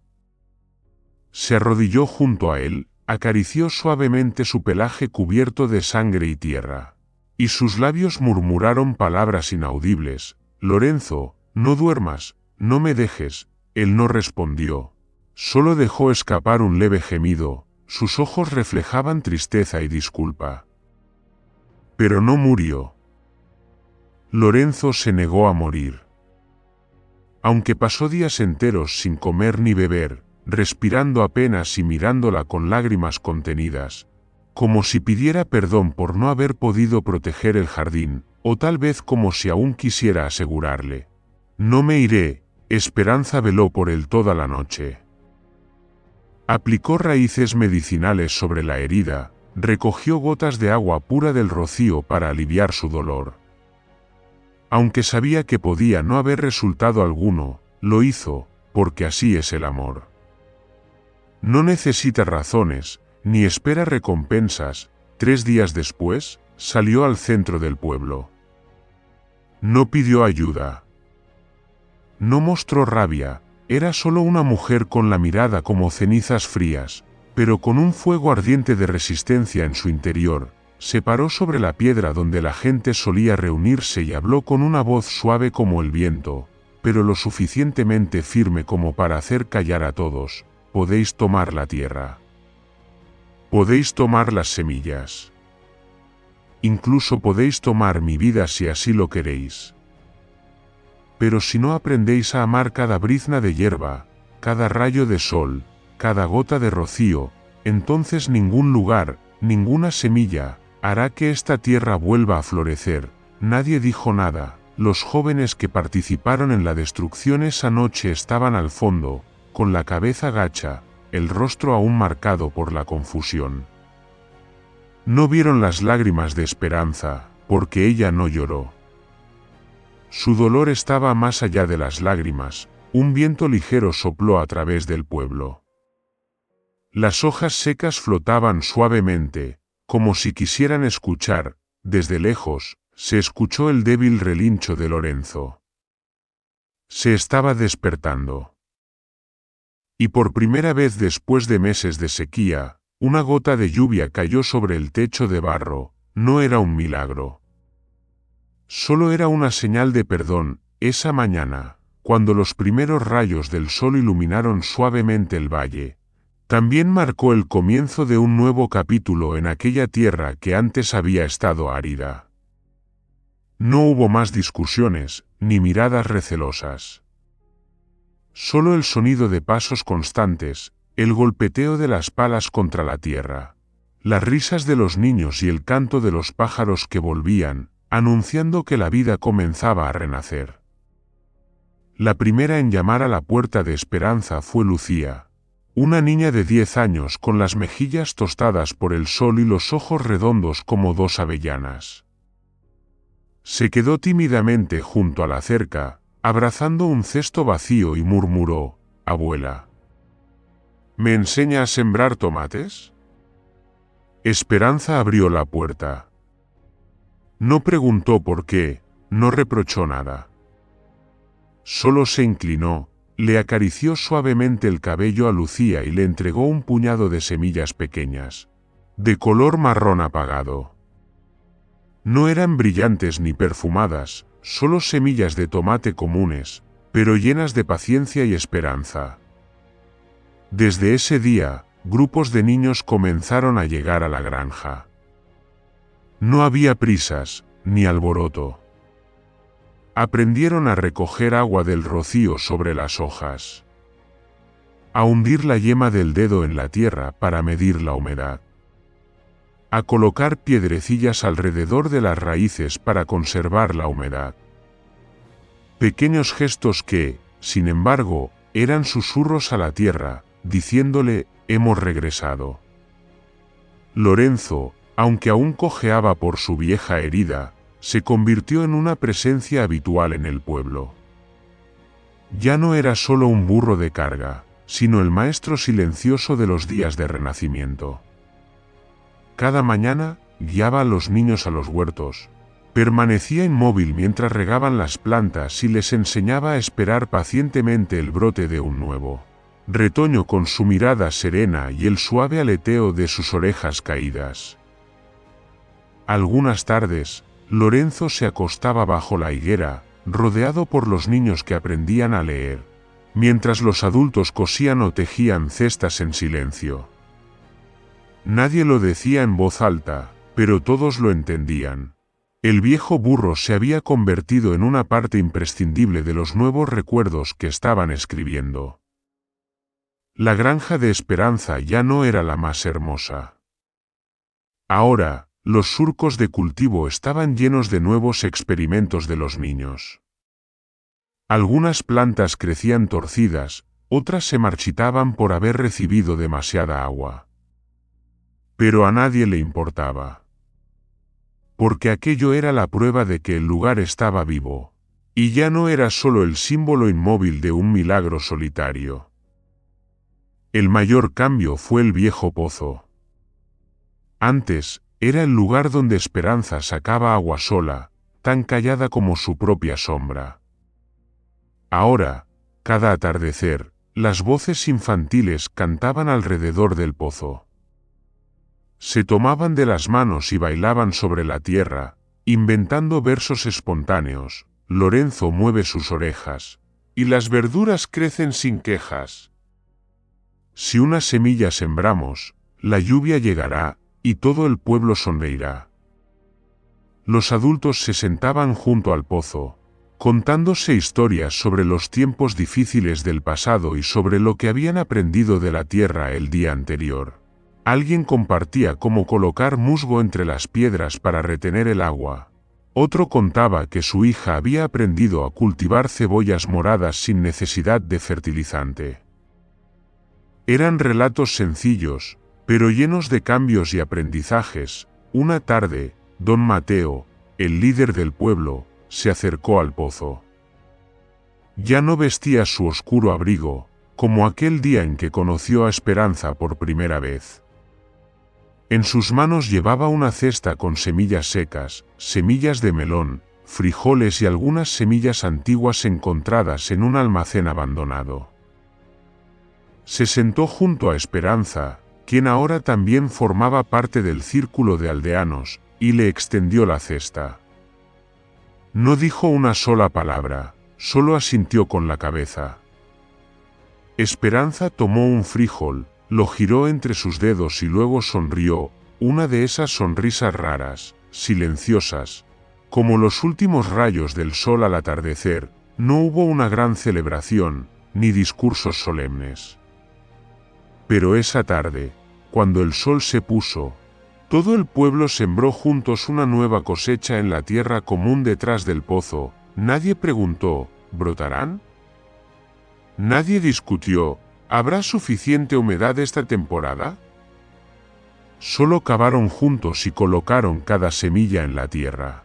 Se arrodilló junto a él, acarició suavemente su pelaje cubierto de sangre y tierra, y sus labios murmuraron palabras inaudibles. «Lorenzo, no duermas, no me dejes». Él no respondió. Solo dejó escapar un leve gemido, sus ojos reflejaban tristeza y disculpa. Pero no murió. Lorenzo se negó a morir. Aunque pasó días enteros sin comer ni beber, respirando apenas y mirándola con lágrimas contenidas, como si pidiera perdón por no haber podido proteger el jardín, o tal vez como si aún quisiera asegurarle: «No me iré». Esperanza veló por él toda la noche. Aplicó raíces medicinales sobre la herida, recogió gotas de agua pura del rocío para aliviar su dolor. Aunque sabía que podía no haber resultado alguno, lo hizo, porque así es el amor. No necesita razones, ni espera recompensas. 3 días después, salió al centro del pueblo. No pidió ayuda. No mostró rabia, era solo una mujer con la mirada como cenizas frías, pero con un fuego ardiente de resistencia en su interior. Se paró sobre la piedra donde la gente solía reunirse y habló con una voz suave como el viento, pero lo suficientemente firme como para hacer callar a todos. Podéis tomar la tierra. Podéis tomar las semillas. Incluso podéis tomar mi vida si así lo queréis. Pero si no aprendéis a amar cada brizna de hierba, cada rayo de sol, cada gota de rocío, entonces ningún lugar, ninguna semilla, hará que esta tierra vuelva a florecer. Nadie dijo nada. Los jóvenes que participaron en la destrucción esa noche estaban al fondo, con la cabeza gacha, el rostro aún marcado por la confusión. No vieron las lágrimas de Esperanza, porque ella no lloró. Su dolor estaba más allá de las lágrimas. Un viento ligero sopló a través del pueblo. Las hojas secas flotaban suavemente, como si quisieran escuchar. Desde lejos, se escuchó el débil relincho de Lorenzo. Se estaba despertando. Y por primera vez después de meses de sequía, una gota de lluvia cayó sobre el techo de barro. No era un milagro. Solo era una señal de perdón. Esa mañana, cuando los primeros rayos del sol iluminaron suavemente el valle, también marcó el comienzo de un nuevo capítulo en aquella tierra que antes había estado árida. No hubo más discusiones, ni miradas recelosas. Solo el sonido de pasos constantes, el golpeteo de las palas contra la tierra, las risas de los niños y el canto de los pájaros que volvían, anunciando que la vida comenzaba a renacer. La primera en llamar a la puerta de esperanza fue Lucía, una niña de 10 años con las mejillas tostadas por el sol y los ojos redondos como dos avellanas. Se quedó tímidamente junto a la cerca, abrazando un cesto vacío y murmuró: «Abuela, ¿me enseña a sembrar tomates?». Esperanza abrió la puerta. No preguntó por qué, no reprochó nada. Solo se inclinó, le acarició suavemente el cabello a Lucía y le entregó un puñado de semillas pequeñas, de color marrón apagado. No eran brillantes ni perfumadas, solo semillas de tomate comunes, pero llenas de paciencia y esperanza. Desde ese día, grupos de niños comenzaron a llegar a la granja. No había prisas, ni alboroto. Aprendieron a recoger agua del rocío sobre las hojas, a hundir la yema del dedo en la tierra para medir la humedad, a colocar piedrecillas alrededor de las raíces para conservar la humedad. Pequeños gestos que, sin embargo, eran susurros a la tierra, diciéndole: «Hemos regresado». Lorenzo, aunque aún cojeaba por su vieja herida, se convirtió en una presencia habitual en el pueblo. Ya no era solo un burro de carga, sino el maestro silencioso de los días de renacimiento. Cada mañana, guiaba a los niños a los huertos, permanecía inmóvil mientras regaban las plantas y les enseñaba a esperar pacientemente el brote de un nuevo retoño con su mirada serena y el suave aleteo de sus orejas caídas. Algunas tardes, Lorenzo se acostaba bajo la higuera, rodeado por los niños que aprendían a leer, mientras los adultos cosían o tejían cestas en silencio. Nadie lo decía en voz alta, pero todos lo entendían. El viejo burro se había convertido en una parte imprescindible de los nuevos recuerdos que estaban escribiendo. La granja de Esperanza ya no era la más hermosa. Ahora, los surcos de cultivo estaban llenos de nuevos experimentos de los niños. Algunas plantas crecían torcidas, otras se marchitaban por haber recibido demasiada agua. Pero a nadie le importaba. Porque aquello era la prueba de que el lugar estaba vivo, y ya no era solo el símbolo inmóvil de un milagro solitario. El mayor cambio fue el viejo pozo. Antes, era el lugar donde Esperanza sacaba agua sola, tan callada como su propia sombra. Ahora, cada atardecer, las voces infantiles cantaban alrededor del pozo. Se tomaban de las manos y bailaban sobre la tierra, inventando versos espontáneos. Lorenzo mueve sus orejas, y las verduras crecen sin quejas. Si una semilla sembramos, la lluvia llegará, y todo el pueblo sonreirá. Los adultos se sentaban junto al pozo, contándose historias sobre los tiempos difíciles del pasado y sobre lo que habían aprendido de la tierra el día anterior. Alguien compartía cómo colocar musgo entre las piedras para retener el agua. Otro contaba que su hija había aprendido a cultivar cebollas moradas sin necesidad de fertilizante. Eran relatos sencillos, pero llenos de cambios y aprendizajes. Una tarde, don Mateo, el líder del pueblo, se acercó al pozo. Ya no vestía su oscuro abrigo, como aquel día en que conoció a Esperanza por primera vez. En sus manos llevaba una cesta con semillas secas, semillas de melón, frijoles y algunas semillas antiguas encontradas en un almacén abandonado. Se sentó junto a Esperanza, quien ahora también formaba parte del círculo de aldeanos, y le extendió la cesta. No dijo una sola palabra, solo asintió con la cabeza. Esperanza tomó un frijol, lo giró entre sus dedos y luego sonrió, una de esas sonrisas raras, silenciosas, como los últimos rayos del sol al atardecer. No hubo una gran celebración, ni discursos solemnes. Pero esa tarde, cuando el sol se puso, todo el pueblo sembró juntos una nueva cosecha en la tierra común detrás del pozo. Nadie preguntó, ¿brotarán? Nadie discutió, ¿habrá suficiente humedad esta temporada? Solo cavaron juntos y colocaron cada semilla en la tierra.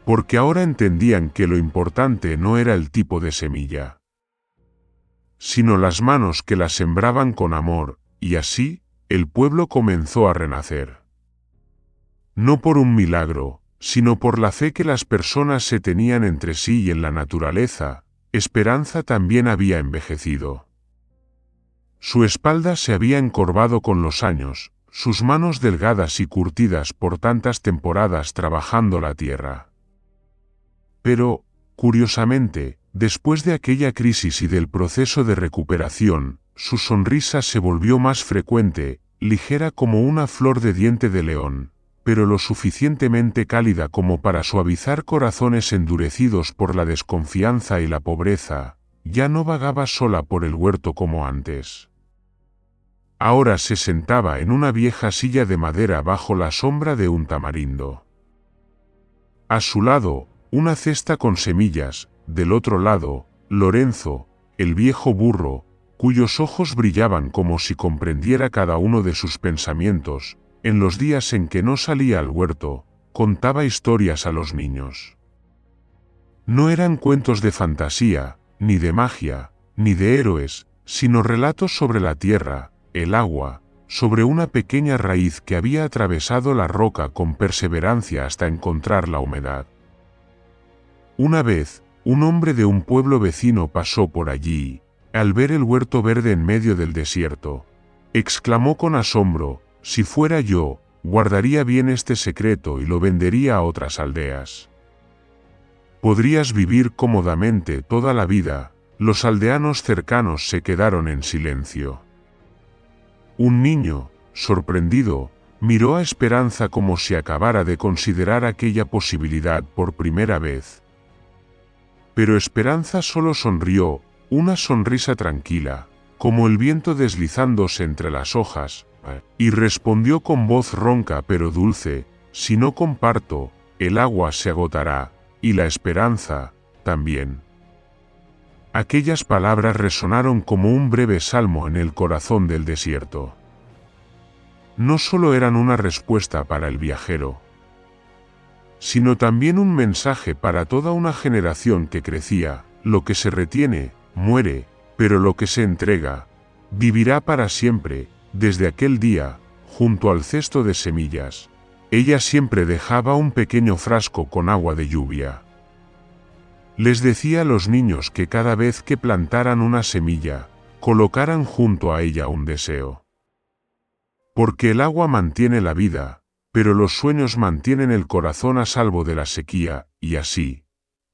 Porque ahora entendían que lo importante no era el tipo de semilla, sino las manos que la sembraban con amor, y así, el pueblo comenzó a renacer. No por un milagro, sino por la fe que las personas se tenían entre sí y en la naturaleza. Esperanza también había envejecido. Su espalda se había encorvado con los años, sus manos delgadas y curtidas por tantas temporadas trabajando la tierra. Pero, curiosamente, después de aquella crisis y del proceso de recuperación, su sonrisa se volvió más frecuente, ligera como una flor de diente de león, pero lo suficientemente cálida como para suavizar corazones endurecidos por la desconfianza y la pobreza. Ya no vagaba sola por el huerto como antes. Ahora se sentaba en una vieja silla de madera bajo la sombra de un tamarindo. A su lado, una cesta con semillas, del otro lado, Lorenzo, el viejo burro, cuyos ojos brillaban como si comprendiera cada uno de sus pensamientos. En los días en que no salía al huerto, contaba historias a los niños. No eran cuentos de fantasía, ni de magia, ni de héroes, sino relatos sobre la tierra, el agua, sobre una pequeña raíz que había atravesado la roca con perseverancia hasta encontrar la humedad. Una vez, un hombre de un pueblo vecino pasó por allí. Al ver el huerto verde en medio del desierto, exclamó con asombro: si fuera yo, guardaría bien este secreto y lo vendería a otras aldeas. Podrías vivir cómodamente toda la vida. Los aldeanos cercanos se quedaron en silencio. Un niño, sorprendido, miró a Esperanza como si acabara de considerar aquella posibilidad por primera vez. Pero Esperanza solo sonrió, una sonrisa tranquila, como el viento deslizándose entre las hojas, y respondió con voz ronca pero dulce: si no comparto, el agua se agotará, y la esperanza, también. Aquellas palabras resonaron como un breve salmo en el corazón del desierto. No solo eran una respuesta para el viajero, sino también un mensaje para toda una generación que crecía. Lo que se retiene, muere, pero lo que se entrega, vivirá para siempre. Desde aquel día, junto al cesto de semillas, ella siempre dejaba un pequeño frasco con agua de lluvia. Les decía a los niños que cada vez que plantaran una semilla, colocaran junto a ella un deseo. Porque el agua mantiene la vida, pero los sueños mantienen el corazón a salvo de la sequía, y así,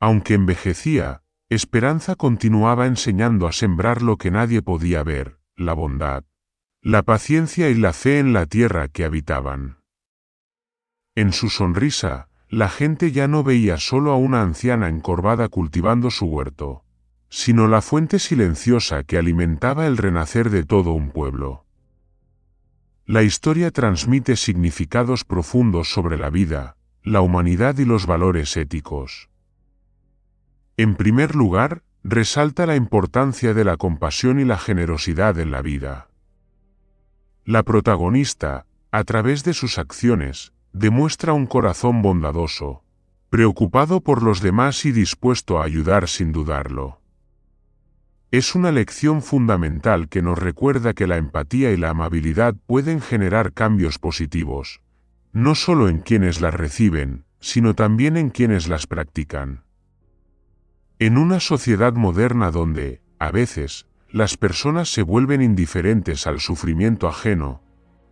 aunque envejecía, Esperanza continuaba enseñando a sembrar lo que nadie podía ver: la bondad, la paciencia y la fe en la tierra que habitaban. En su sonrisa, la gente ya no veía solo a una anciana encorvada cultivando su huerto, sino la fuente silenciosa que alimentaba el renacer de todo un pueblo. La historia transmite significados profundos sobre la vida, la humanidad y los valores éticos. En primer lugar, resalta la importancia de la compasión y la generosidad en la vida. La protagonista, a través de sus acciones, demuestra un corazón bondadoso, preocupado por los demás y dispuesto a ayudar sin dudarlo. Es una lección fundamental que nos recuerda que la empatía y la amabilidad pueden generar cambios positivos, no solo en quienes las reciben, sino también en quienes las practican. En una sociedad moderna donde, a veces, las personas se vuelven indiferentes al sufrimiento ajeno,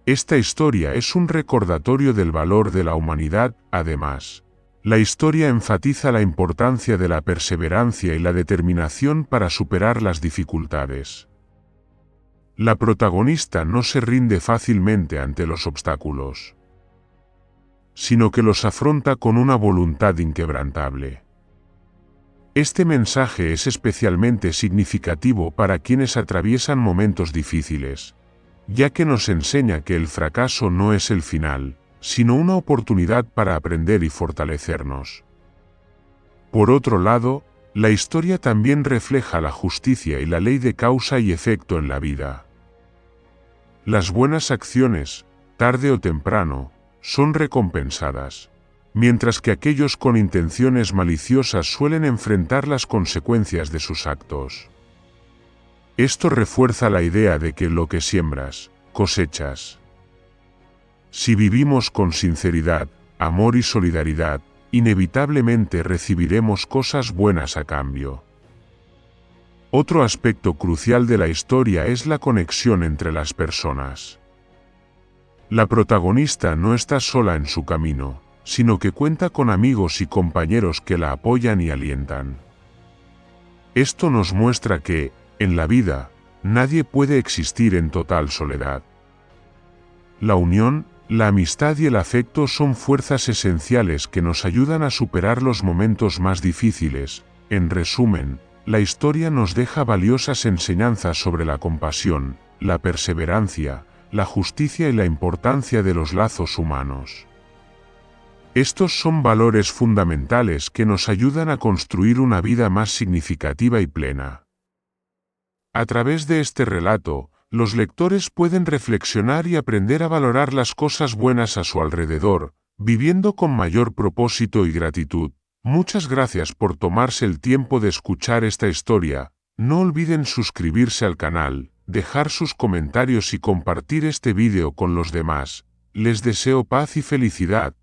esta historia es un recordatorio del valor de la humanidad. Además, la historia enfatiza la importancia de la perseverancia y la determinación para superar las dificultades. La protagonista no se rinde fácilmente ante los obstáculos, sino que los afronta con una voluntad inquebrantable. Este mensaje es especialmente significativo para quienes atraviesan momentos difíciles, ya que nos enseña que el fracaso no es el final, sino una oportunidad para aprender y fortalecernos. Por otro lado, la historia también refleja la justicia y la ley de causa y efecto en la vida. Las buenas acciones, tarde o temprano, son recompensadas, mientras que aquellos con intenciones maliciosas suelen enfrentar las consecuencias de sus actos. Esto refuerza la idea de que lo que siembras, cosechas. Si vivimos con sinceridad, amor y solidaridad, inevitablemente recibiremos cosas buenas a cambio. Otro aspecto crucial de la historia es la conexión entre las personas. La protagonista no está sola en su camino, sino que cuenta con amigos y compañeros que la apoyan y alientan. Esto nos muestra que, en la vida, nadie puede existir en total soledad. La unión, la amistad y el afecto son fuerzas esenciales que nos ayudan a superar los momentos más difíciles. En resumen, la historia nos deja valiosas enseñanzas sobre la compasión, la perseverancia, la justicia y la importancia de los lazos humanos. Estos son valores fundamentales que nos ayudan a construir una vida más significativa y plena. A través de este relato, los lectores pueden reflexionar y aprender a valorar las cosas buenas a su alrededor, viviendo con mayor propósito y gratitud. Muchas gracias por tomarse el tiempo de escuchar esta historia. No olviden suscribirse al canal, dejar sus comentarios y compartir este vídeo con los demás. Les deseo paz y felicidad.